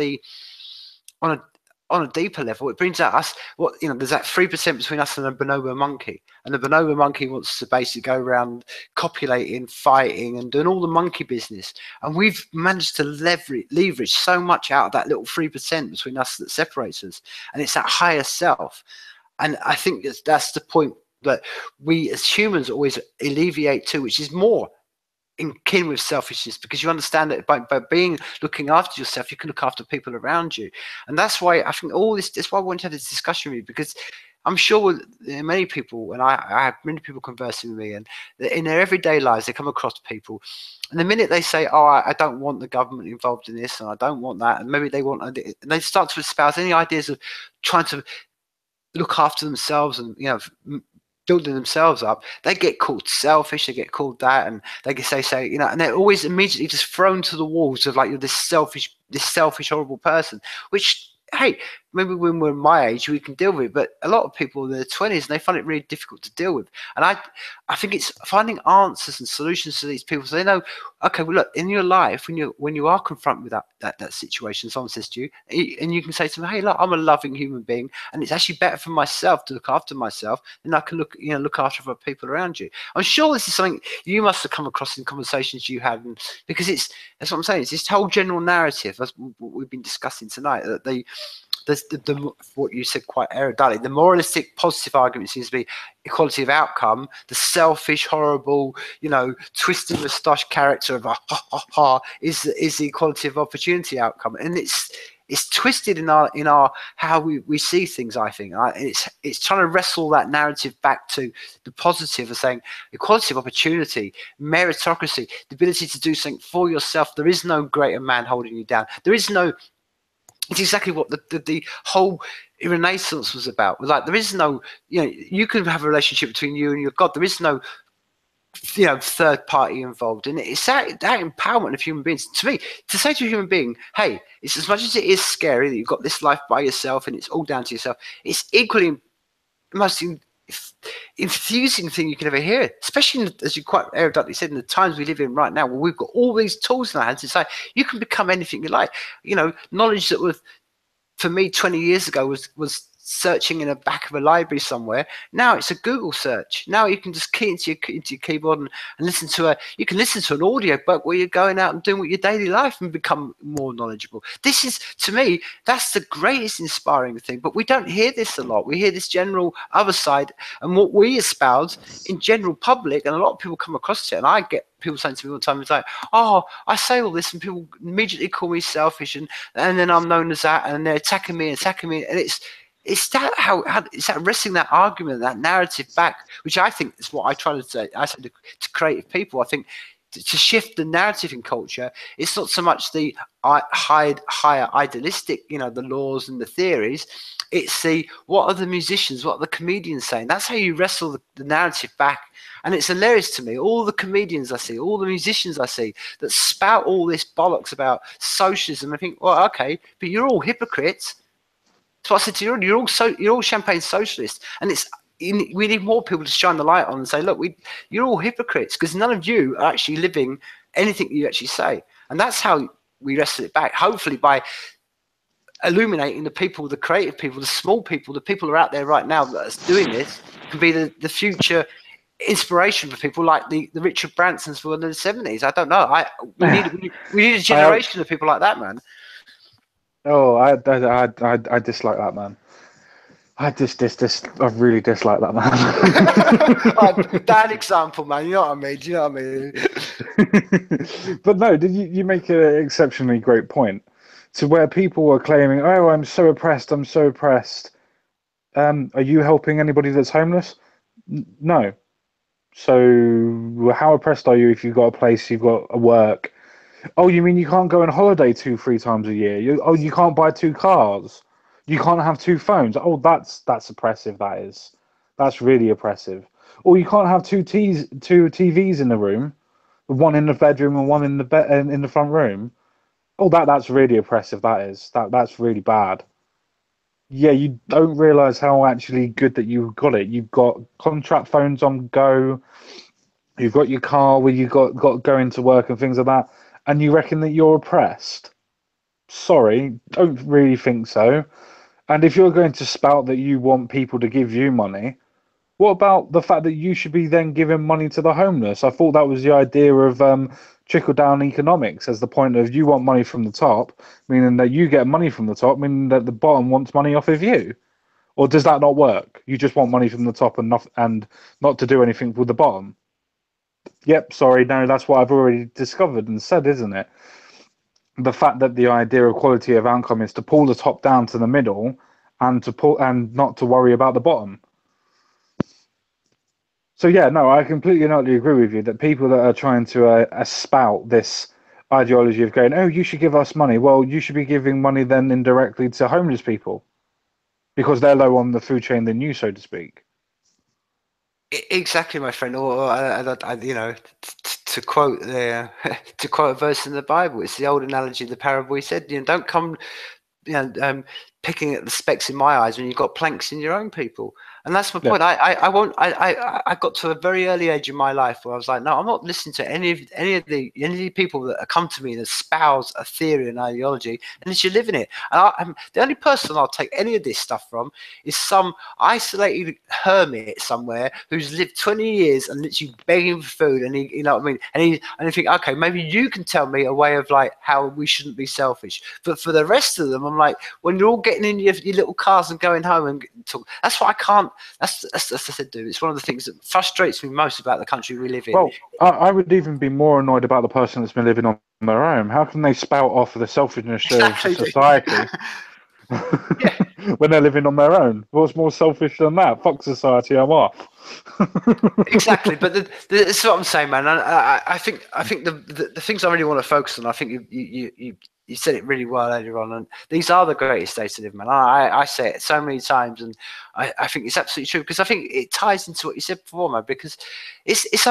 on a deeper level, it brings out us there's that 3% between us and a bonobo monkey, and the bonobo monkey wants to basically go around copulating, fighting, and doing all the monkey business, and we've managed to leverage so much out of that little 3% between us that separates us, and it's that higher self. And I think that's the point that we as humans always alleviate to, which is more in kin with selfishness, because you understand that by looking after yourself, you can look after people around you. And that's why I think that's why I want to have this discussion with you, because I'm sure many people, and I have many people conversing with me, and in their everyday lives, they come across people, and the minute they say, oh, I don't want the government involved in this, and I don't want that, and maybe and they start to espouse any ideas of trying to look after themselves and building themselves up, they get called selfish, they get called that, and they say, and they're always immediately just thrown to the walls of like, you're this selfish, horrible person, which, hey, maybe when we're my age, we can deal with it, but a lot of people in their 20s, and they find it really difficult to deal with. And I think it's finding answers and solutions to these people, so they know, okay, well, look, in your life, when you are confronted with that situation, someone says to you, and you can say to them, hey, look, I'm a loving human being, and it's actually better for myself to look after myself than I can look after other people around you. I'm sure this is something you must have come across in conversations you had, because that's what I'm saying. It's this whole general narrative, as what we've been discussing tonight, that what you said quite eruditely, the moralistic positive argument seems to be equality of outcome. The selfish, horrible, twisted moustache character of is the equality of opportunity outcome, and it's twisted in our how we see things. I think it's trying to wrestle that narrative back to the positive of saying equality of opportunity, meritocracy, the ability to do something for yourself. There is no greater man holding you down. There is no. It's exactly what the whole Renaissance was about. Like, there is no, you can have a relationship between you and your God. There is no, third party involved. And it's that empowerment of human beings. To me, to say to a human being, hey, it's as much as it is scary that you've got this life by yourself and it's all down to yourself, it's equally most infusing thing you can ever hear, especially as you quite eruditely said, in the times we live in right now, where we've got all these tools in our hands. It's like you can become anything you like. Knowledge that was, for me, 20 years ago was searching in the back of a library somewhere. Now it's a Google search. Now you can just key into your keyboard and listen to an audio book where you're going out and doing what your daily life and become more knowledgeable. This is, to me, that's the greatest inspiring thing. But we don't hear this a lot. We hear this general other side, and what we espouse in general public, and a lot of people come across it, and I get people saying to me all the time, it's like, oh, I say all this and people immediately call me selfish, and then I'm known as that, and they're attacking me, and it's that it's that wrestling that argument, that narrative back, which I think is what I try to say. I say to creative people, I think to shift the narrative in culture, it's not so much the higher idealistic, the laws and the theories. It's what are the musicians, what are the comedians saying? That's how you wrestle the narrative back. And it's hilarious to me, all the comedians I see, all the musicians I see that spout all this bollocks about socialism. I think, well, okay, but you're all hypocrites. So I said to you, you're all champagne socialists, and we need more people to shine the light on and say, look, you're all hypocrites, because none of you are actually living anything you actually say. And that's how we wrestle it back, hopefully by illuminating the people, the creative people, the small people, the people who are out there right now that's doing this, can be the future inspiration for people like the Richard Bransons were in the 70s. I don't know. We need a generation of people like that, man. Oh, I dislike that, man. I I really dislike that man. Bad example, man. You know what I mean? Do you know what I mean? But no, did you make an exceptionally great point to where people were claiming, "Oh, I'm so oppressed. I'm so oppressed." Are you helping anybody that's homeless? No. So how oppressed are you if you've got a place, you've got a work? Oh, you mean you can't go on holiday 2, 3 times a year? You can't buy 2 cars. You can't have 2 phones. Oh, that's oppressive. That is. That's really oppressive. Or you can't have two TVs in the room, one in the bedroom and one in the in the front room. Oh, that's really oppressive. That is. That's really bad. Yeah, you don't realize how actually good that you've got it. You've got contract phones on go. You've got your car where you got going to work and things like that, and you reckon that you're oppressed. Sorry, don't really think so. And if you're going to spout that you want people to give you money, what about the fact that you should be then giving money to the homeless? I thought that was the idea of trickle down economics, as the point of you want money from the top, meaning that you get money from the top, meaning that the bottom wants money off of you. Or does that not work? You just want money from the top and not to do anything with the bottom. Yep, sorry, no, that's what I've already discovered and said, isn't it? The fact that the idea of quality of outcome is to pull the top down to the middle and to pull and not to worry about the bottom. So yeah, no, I completely and utterly agree with you that people that are trying to espout this ideology of going, oh, you should give us money. Well, you should be giving money then indirectly to homeless people because they're low on the food chain than you, so to speak. Exactly, my friend. Or you know, to quote the to quote a verse in the Bible, it's the old analogy, the parable. He said, you know, don't come, you know, picking at the specks in my eyes when you've got planks in your own people. And that's my point. Yeah. I got to a very early age in my life where I was like, no, I'm not listening to any of the people that come to me and espouse a theory and ideology unless you live in it. And I'm the only person I'll take any of this stuff from is some isolated hermit somewhere who's lived 20 years and literally begging for food. And you know what I mean? And you think, okay, maybe you can tell me a way of like how we shouldn't be selfish. But for the rest of them, I'm like, when you're all getting in your little cars and going home and talk, that's what I can't. That's I said, dude. It's one of the things that frustrates me most about the country we live in. Well, I would even be more annoyed about the person that's been living on their own. How can they spout off of the selfishness of society when they're living on their own? What's more selfish than that? Fuck society, I'm off. Exactly, but that's what I'm saying, man. I think the things I really want to focus on. I think you said it really well earlier on, and these are the greatest days to live, man. I say it so many times, and I think it's absolutely true because I think it ties into what you said before, man. Because it's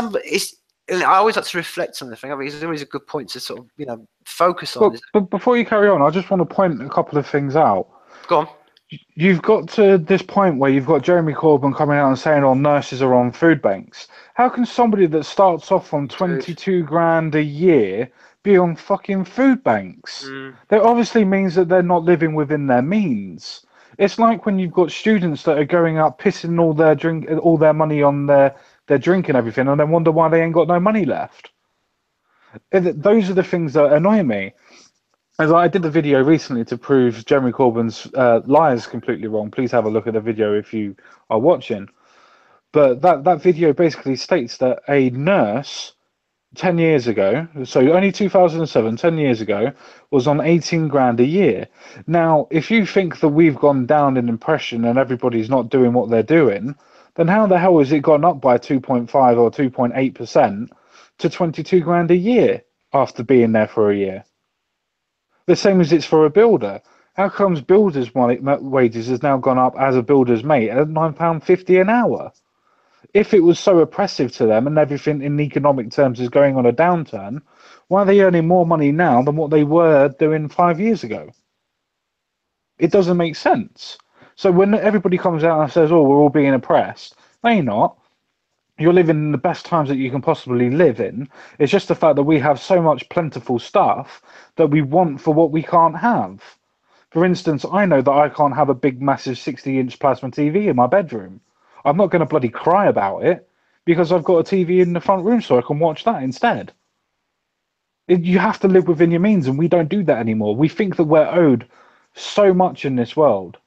and I always like to reflect on the thing. I mean, it's always a good point to sort of focus on. But before you carry on, I just want to point a couple of things out. Go on. You've got to this point where you've got Jeremy Corbyn coming out and saying, "Oh, nurses are on food banks." How can somebody that starts off on 22 grand a year be on fucking food banks? That obviously means that they're not living within their means. It's like when you've got students that are going out pissing all their money on their drink and everything, and then wonder why they ain't got no money left. Those are the things that annoy me. As I did the video recently to prove Jeremy Corbyn's lies completely wrong. Please have a look at the video if you are watching. But that video basically states that a nurse 10 years ago, so only 2007, 10 years ago, was on 18 grand a year. Now, if you think that we've gone down in impression and everybody's not doing what they're doing, then how the hell has it gone up by 2.5 or 2.8% to 22 grand a year after being there for a year? The same as it's for a builder. How comes builders' wages has now gone up as a builder's mate at £9.50 an hour? If it was so oppressive to them and everything in economic terms is going on a downturn, why are they earning more money now than what they were doing 5 years ago? It doesn't make sense. So when everybody comes out and says, oh, we're all being oppressed, no, you're not. You're living in the best times that you can possibly live in. It's just the fact that we have so much plentiful stuff that we want for what we can't have. For instance, I know that I can't have a big, massive 60-inch plasma TV in my bedroom. I'm not going to bloody cry about it because I've got a TV in the front room so I can watch that instead. You have to live within your means, and we don't do that anymore. We think that we're owed so much in this world.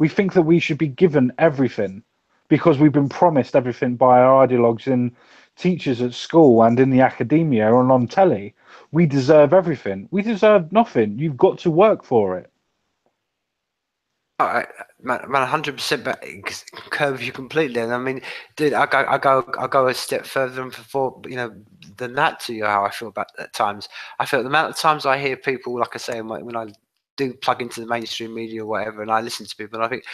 We think that we should be given everything because we've been promised everything by our ideologues and teachers at school and in the academia and on telly. We deserve everything. We deserve nothing. You've got to work for it. Man, 100% concur with you completely. And I mean, dude, I go a step further and before, than that to you. How I feel about at times. I feel the amount of times I hear people, like I say, when I do plug into the mainstream media or whatever, and I listen to people, and I think,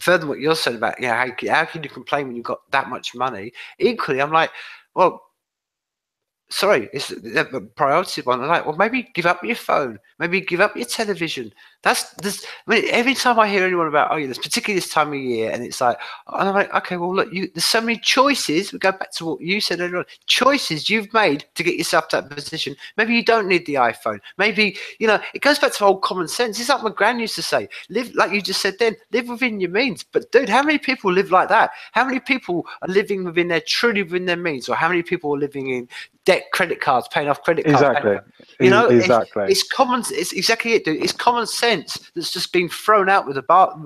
further than what you're saying about, how can you complain when you've got that much money? Equally, I'm like, well, sorry, it's the priority one. I'm like, well, maybe give up your phone, maybe give up your television. That's this. I mean, every time I hear anyone about, this particularly this time of year, and it's like, and I'm like, okay, well, look, there's so many choices. We go back to what you said earlier on. Choices you've made to get yourself to that position. Maybe you don't need the iPhone. Maybe it goes back to old common sense. It's like my gran used to say, live like you just said then, live within your means. But dude, how many people live like that? How many people are living truly within their means, or how many people are living in debt, credit cards, paying off credit cards? Exactly. Exactly. It's common. It's exactly it, dude. It's common sense that's just been thrown out with the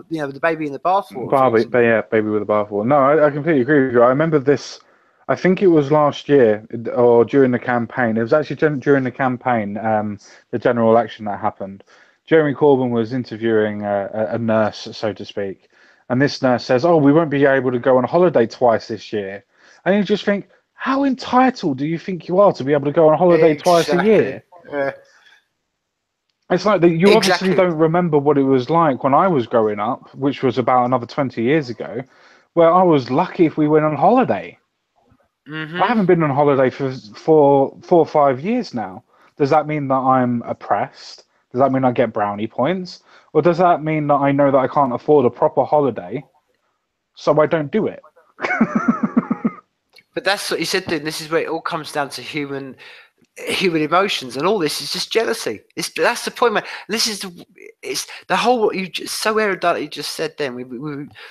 the baby in the bathwater. Baby with the bathwater. No, I completely agree with you. I remember this. I think it was last year or during the campaign. It was actually during the campaign, the general election that happened. Jeremy Corbyn was interviewing a nurse, so to speak, and this nurse says, "Oh, we won't be able to go on holiday twice this year," and you just think, how entitled do you think you are to be able to go on holiday twice a year? Yeah. It's like that you obviously don't remember what it was like when I was growing up, which was about another 20 years ago, where I was lucky if we went on holiday. I haven't been on holiday for 4 or 5 years now. Does that mean that I'm oppressed? Does that mean I get brownie points? Or does that mean that I know that I can't afford a proper holiday, so I don't do it? But that's what you said, dude. This is where it all comes down to human emotions, and all this is just jealousy. That's the point, man. It's the whole what you just so eruditely just said. Then we've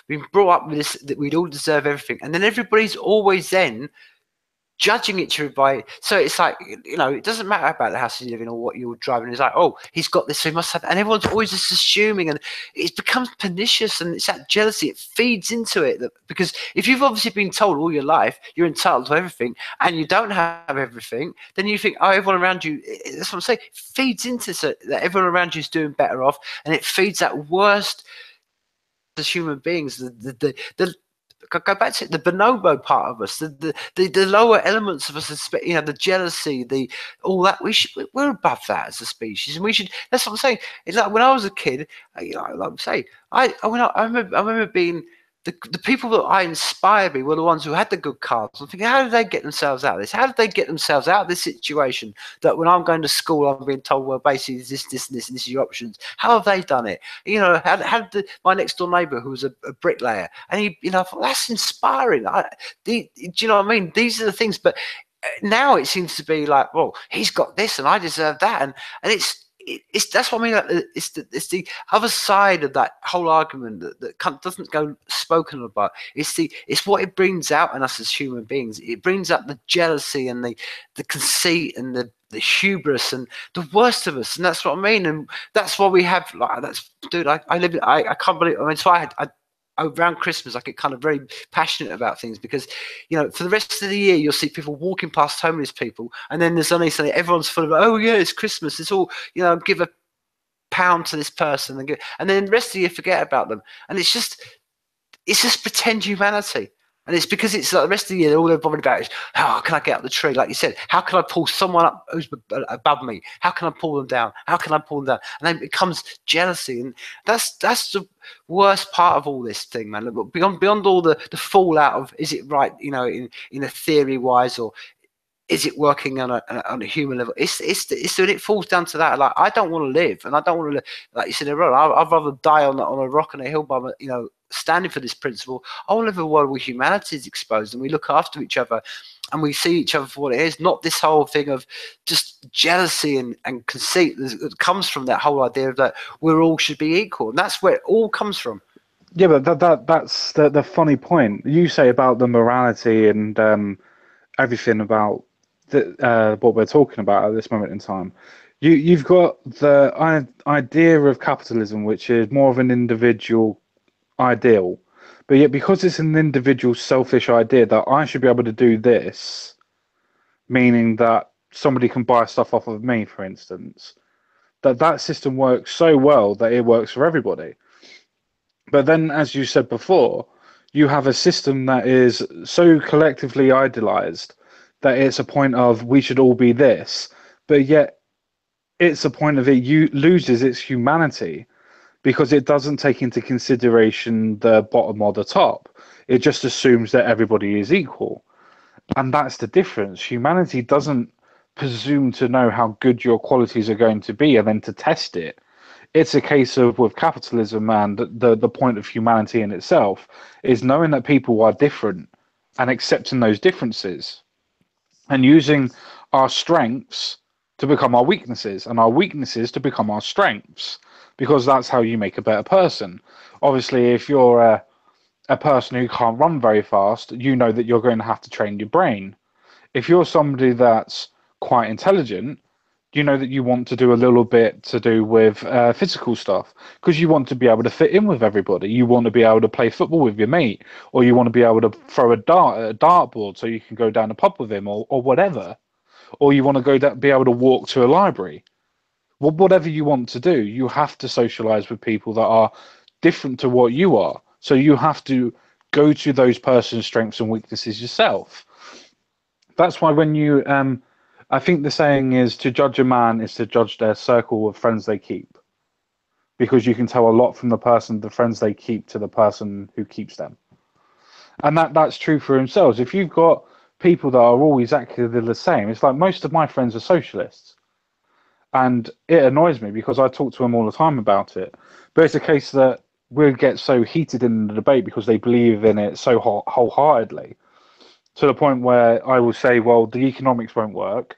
been brought up with this that we'd all deserve everything, and then everybody's always then judging each other by. So it's like, it doesn't matter about the house you live in or what you're driving. It's like, oh, he's got this, so he must have, and everyone's always just assuming, and it becomes pernicious, and it's that jealousy. It feeds into it because if you've obviously been told all your life you're entitled to everything and you don't have everything, then you think, oh, everyone around you. That's what I'm saying. It feeds into so that everyone around you is doing better off, and it feeds that worst as human beings. The go back to it, the bonobo part of us, the lower elements of us, the jealousy, all that. We're above that as a species, and we should. That's what I'm saying. It's like when I was a kid, like I say, I remember being. The people that I inspired me were the ones who had the good cars. I'm thinking, how did they get themselves out of this? How did they get themselves out of this situation that when I'm going to school, I'm being told, well, basically, this, and this, and this are your options. How have they done it? How did my next door neighbour, who was a bricklayer, and he, I thought, that's inspiring. Do you know what I mean? These are the things. But now it seems to be like, well, he's got this and I deserve that. And it's that's what I mean. Like, it's the other side of that whole argument that doesn't go spoken about. It's what it brings out in us as human beings. It brings up the jealousy and the conceit and the hubris and the worst of us, and that's what I mean. And that's why we have dude. I can't believe. I mean, so I around Christmas, I get kind of very passionate about things because, for the rest of the year, you'll see people walking past homeless people, and then there's suddenly everyone's full of, oh yeah, it's Christmas. It's all, give a pound to this person, and then the rest of the year forget about them, and it's just pretend humanity. And it's because it's like the rest of the year, all they're bothered about is, how can I get up the tree? Like you said, how can I pull someone up who's above me? How can I pull them down? How can I pull them down? And then it becomes jealousy. And that's the worst part of all this thing, man. Beyond all the fallout of, is it right, in a theory wise, or is it working on a human level? It's when it falls down to that. Like, I don't want to live, and I don't want to live, like you said, I'd rather die on a rock on a hill by standing for this principle. I want to live in a world where humanity is exposed and we look after each other and we see each other for what it is, not this whole thing of just jealousy and conceit that comes from that whole idea of that we're all should be equal. And that's where it all comes from. Yeah, but that's the funny point. You say about the morality and everything about what we're talking about at this moment in time. You've got the idea of capitalism, which is more of an individual ideal, but yet because it's an individual selfish idea that I should be able to do this, meaning that somebody can buy stuff off of me, for instance, that system works so well that it works for everybody. But then, as you said before, you have a system that is so collectively idealized that it's a point of we should all be this, but yet it's a point of it you loses its humanity because it doesn't take into consideration the bottom or the top. It just assumes that everybody is equal. And that's the difference. Humanity doesn't presume to know how good your qualities are going to be and then to test it. It's a case of with capitalism and the point of humanity in itself is knowing that people are different and accepting those differences and using our strengths to become our weaknesses and our weaknesses to become our strengths because that's how you make a better person. Obviously, if you're a person who can't run very fast, you know that you're going to have to train your brain. If you're somebody that's quite intelligent, you know that you want to do a little bit to do with physical stuff because you want to be able to fit in with everybody. You want to be able to play football with your mate, or you want to be able to throw a dartboard so you can go down a pub with him, or whatever. Or you want to be able to walk to a library. Well, whatever you want to do, you have to socialize with people that are different to what you are. So you have to go to those person's strengths and weaknesses yourself. That's why when you, I think the saying is to judge a man is to judge their circle of friends they keep, because you can tell a lot from the friends they keep to the person who keeps them, and that's true for themselves. If you've got people that are all exactly the same, it's like most of my friends are socialists, and it annoys me because I talk to them all the time about it. But it's a case that we get so heated in the debate because they believe in it so wholeheartedly to the point where I will say, well, the economics won't work,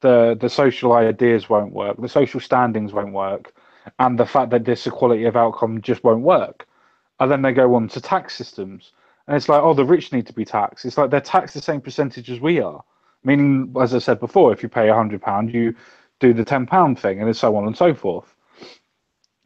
the social ideas won't work, the social standings won't work, and the fact that this equality of outcome just won't work. And then they go on to tax systems. And it's like, oh, the rich need to be taxed. It's like they're taxed the same percentage as we are. Meaning, as I said before, if you pay £100, you do the £10 thing, and so on and so forth.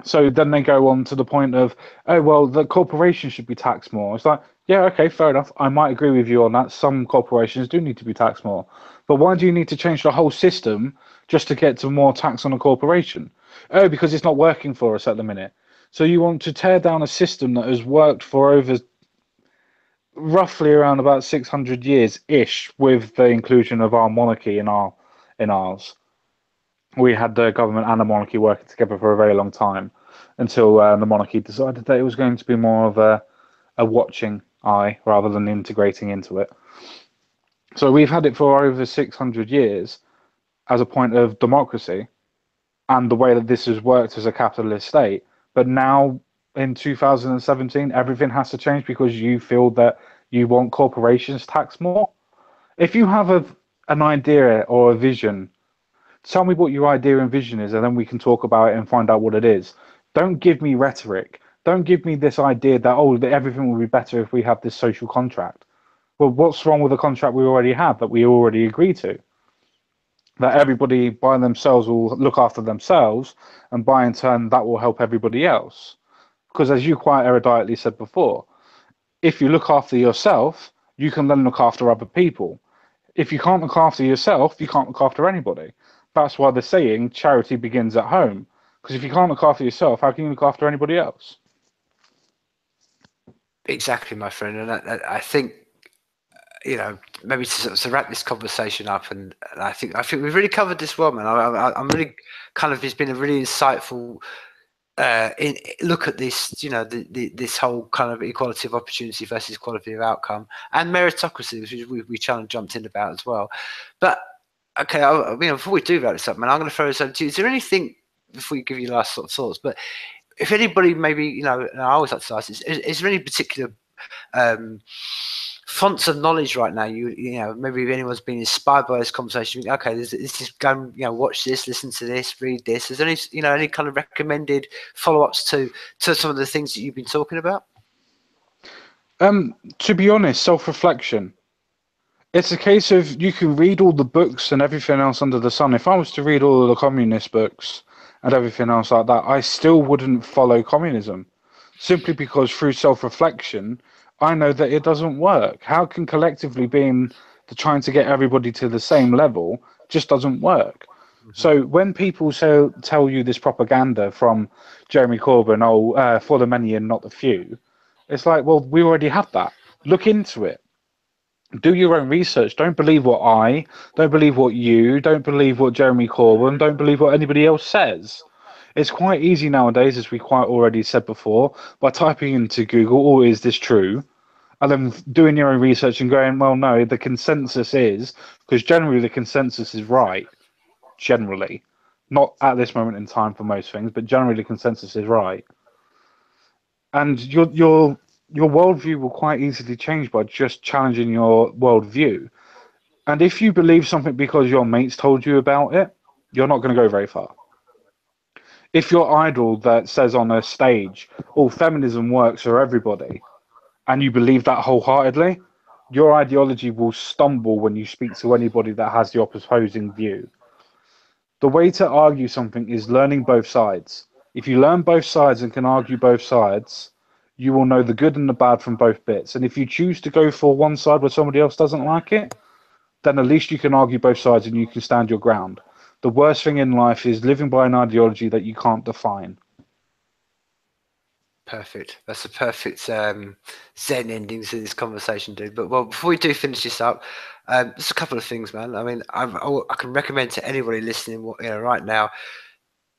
So then they go on to the point of, oh, well, the corporations should be taxed more. It's like, yeah, okay, fair enough. I might agree with you on that. Some corporations do need to be taxed more. But why do you need to change the whole system just to get to more tax on a corporation? Oh, because it's not working for us at the minute. So you want to tear down a system that has worked for over roughly around about 600 years-ish with the inclusion of our monarchy in ours. We had the government and the monarchy working together for a very long time until the monarchy decided that it was going to be more of a watching eye rather than integrating into it. So we've had it for over 600 years as a point of democracy and the way that this has worked as a capitalist state. But now in 2017, everything has to change because you feel that you want corporations taxed more. If you have an idea or a vision, tell me what your idea and vision is, and then we can talk about it and find out what it is. Don't give me rhetoric. Don't give me this idea that, oh, that everything will be better if we have this social contract. Well, what's wrong with the contract we already have that we already agree to? That everybody by themselves will look after themselves, and by in turn, that will help everybody else. Because as you quite eruditely said before, if you look after yourself, you can then look after other people. If you can't look after yourself, you can't look after anybody. That's why the saying, charity begins at home. Because if you can't look after yourself, how can you look after anybody else? Exactly, my friend. And I think, you know, maybe to wrap this conversation up, and I think we've really covered this well, man. I'm really kind of, it's been a really insightful look at this, you know, this whole kind of equality of opportunity versus quality of outcome, and meritocracy, which we jumped in about as well. But okay, before we do wrap this up, man, I'm going to throw this over to you. Is there anything, before you give your last sort of thoughts, but if anybody maybe, you know, and I always like to ask, is there any particular fonts of knowledge right now, you know, maybe if anyone's been inspired by this conversation, okay, this is go, you know, watch this, listen to this, read this. Is there any, you know, any kind of recommended follow-ups to some of the things that you've been talking about? To be honest, self-reflection. It's a case of you can read all the books and everything else under the sun. If I was to read all of the communist books and everything else like that, I still wouldn't follow communism. Simply because through self-reflection, I know that it doesn't work. How can collectively being the trying to get everybody to the same level just doesn't work? Hmm. So when people tell you this propaganda from Jeremy Corbyn, for the many and not the few, it's like, well, we already have that. Look into it. Do your own research. Don't believe what you, don't believe what Jeremy Corbyn, don't believe what anybody else says. It's quite easy nowadays, as we quite already said before, by typing into Google, "Oh, is this true?" and then doing your own research and going, "Well, no, the consensus is," because generally the consensus is right. Generally, not at this moment in time for most things, but generally the consensus is right, and your worldview will quite easily change by just challenging your worldview. And if you believe something because your mates told you about it, you're not going to go very far. If your idol that says on a stage, "Oh, feminism works for everybody," and you believe that wholeheartedly, your ideology will stumble when you speak to anybody that has the opposing view. The way to argue something is learning both sides. If you learn both sides and can argue both sides, you will know the good and the bad from both bits. And if you choose to go for one side where somebody else doesn't like it, then at least you can argue both sides and you can stand your ground. The worst thing in life is living by an ideology that you can't define. Perfect. That's a perfect Zen ending to this conversation, dude. But well, before we do finish this up, just a couple of things, man. I mean, I can recommend to anybody listening, right now,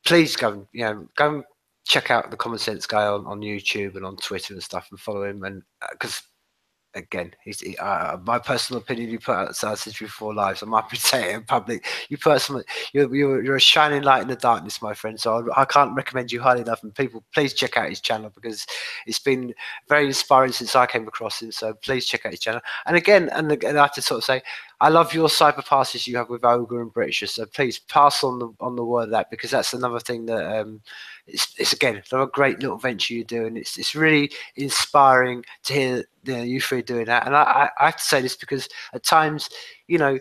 please go and go and check out the Common Sense guy on YouTube and on Twitter and stuff, and follow him. And because again, my personal opinion. You put out Sausage with Four Lives. I might be saying it in public. You personally, you're a shining light in the darkness, my friend. So I can't recommend you highly enough. And people, please check out his channel because it's been very inspiring since I came across him. So please check out his channel. And again, I have to sort of say, I love your cyber passes you have with Ogre and British. So please pass on the word of that, because that's another thing that it's again another great little venture you do, and it's really inspiring to hear you three doing that. And I have to say this because at times, you know,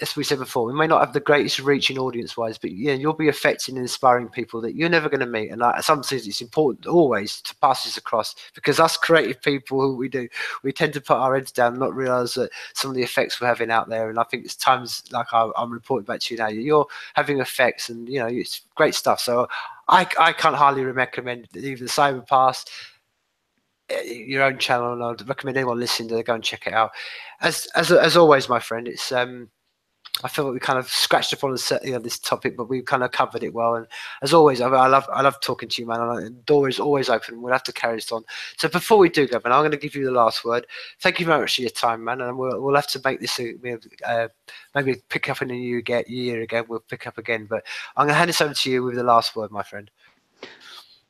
as we said before, we may not have the greatest reaching audience wise, but you'll be affecting and inspiring people that you're never going to meet. And sometimes it's important always to pass this across, because us creative people, who we tend to put our heads down and not realize that some of the effects we're having out there. And I think it's times like I'm reporting back to you now, you're having effects, and it's great stuff. So I can't hardly recommend even Cyber Pass, your own channel, and I'd recommend anyone listening to go and check it out. As always, my friend, it's I feel like we kind of scratched upon this topic, but we've kind of covered it well. And as always, I love talking to you, man. And the door is always open. We'll have to carry this on. So before we do go, man, I'm going to give you the last word. Thank you very much for your time, man. And we'll have to make this maybe pick up in a new year again. We'll pick up again. But I'm going to hand this over to you with the last word, my friend.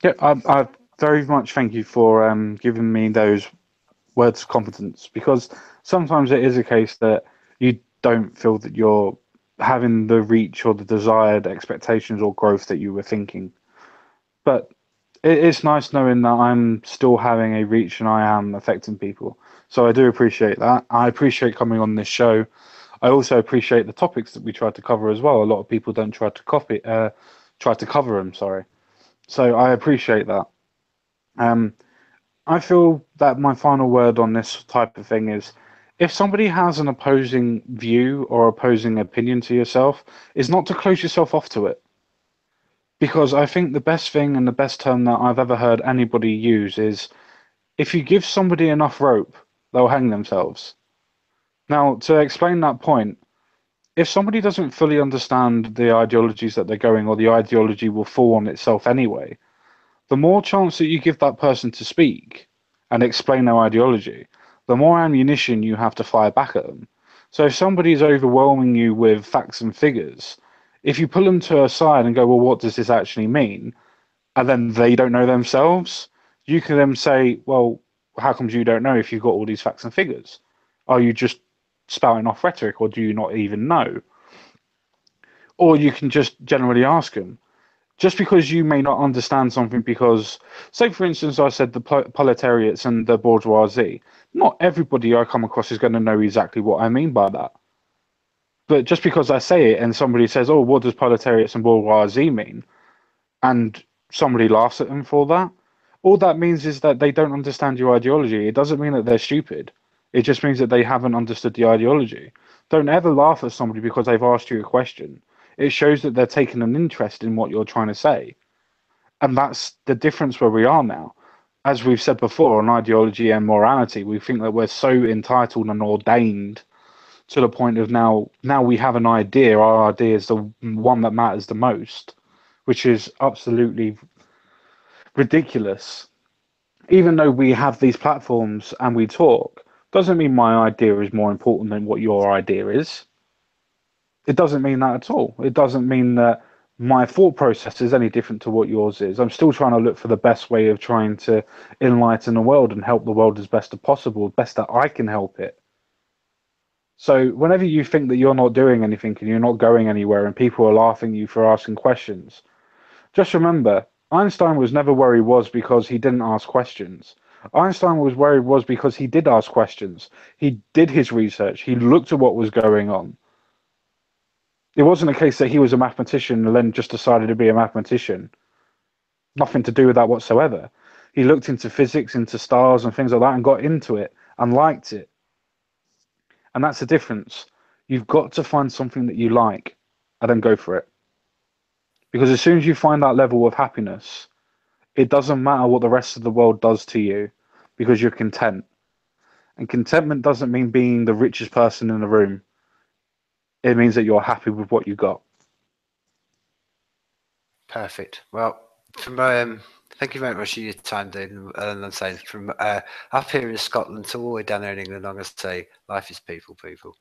Yeah, I very much thank you for giving me those words of confidence, because sometimes it is a case that you don't feel that you're having the reach or the desired expectations or growth that you were thinking. But it's nice knowing that I'm still having a reach and I am affecting people. So I do appreciate that. I appreciate coming on this show. I also appreciate the topics that we tried to cover as well. A lot of people don't try to cover them. Sorry. So I appreciate that. Um, I feel that my final word on this type of thing is, if somebody has an opposing view or opposing opinion to yourself, is not to close yourself off to it. Because I think the best thing and the best term that I've ever heard anybody use is, if you give somebody enough rope, they'll hang themselves. Now, to explain that point, if somebody doesn't fully understand the ideologies that they're going, or the ideology will fall on itself anyway, the more chance that you give that person to speak and explain their ideology, the more ammunition you have to fire back at them. So if somebody is overwhelming you with facts and figures, if you pull them to a side and go, well, what does this actually mean? And then they don't know themselves, you can then say, well, how comes you don't know if you've got all these facts and figures? Are you just spouting off rhetoric, or do you not even know? Or you can just generally ask them, Just because you may not understand something, because, say, for instance, I said the proletariats and the bourgeoisie, not everybody I come across is going to know exactly what I mean by that. But just because I say it and somebody says, oh, what does proletariats and bourgeoisie mean? And somebody laughs at them for that, all that means is that they don't understand your ideology. It doesn't mean that they're stupid. It just means that they haven't understood the ideology. Don't ever laugh at somebody because they've asked you a question. It shows that they're taking an interest in what you're trying to say. And that's the difference where we are now. As we've said before, on ideology and morality, we think that we're so entitled and ordained to the point of now we have an idea. Our idea is the one that matters the most, which is absolutely ridiculous. Even though we have these platforms and we talk, doesn't mean my idea is more important than what your idea is. It doesn't mean that at all. It doesn't mean that my thought process is any different to what yours is. I'm still trying to look for the best way of trying to enlighten the world and help the world as best as possible, best that I can help it. So whenever you think that you're not doing anything and you're not going anywhere and people are laughing at you for asking questions, just remember, Einstein was never where he was because he didn't ask questions. Einstein was where he was because he did ask questions. He did his research. He looked at what was going on. It wasn't a case that he was a mathematician and then just decided to be a mathematician. Nothing to do with that whatsoever. He looked into physics, into stars and things like that and got into it and liked it. And that's the difference. You've got to find something that you like and then go for it. Because as soon as you find that level of happiness, it doesn't matter what the rest of the world does to you because you're content. And contentment doesn't mean being the richest person in the room. It means that you're happy with what you got. Perfect. Well, from thank you very much for your time, Dean. And I'm saying from up here in Scotland to all the way down there in England, I'm going to say life is people, people.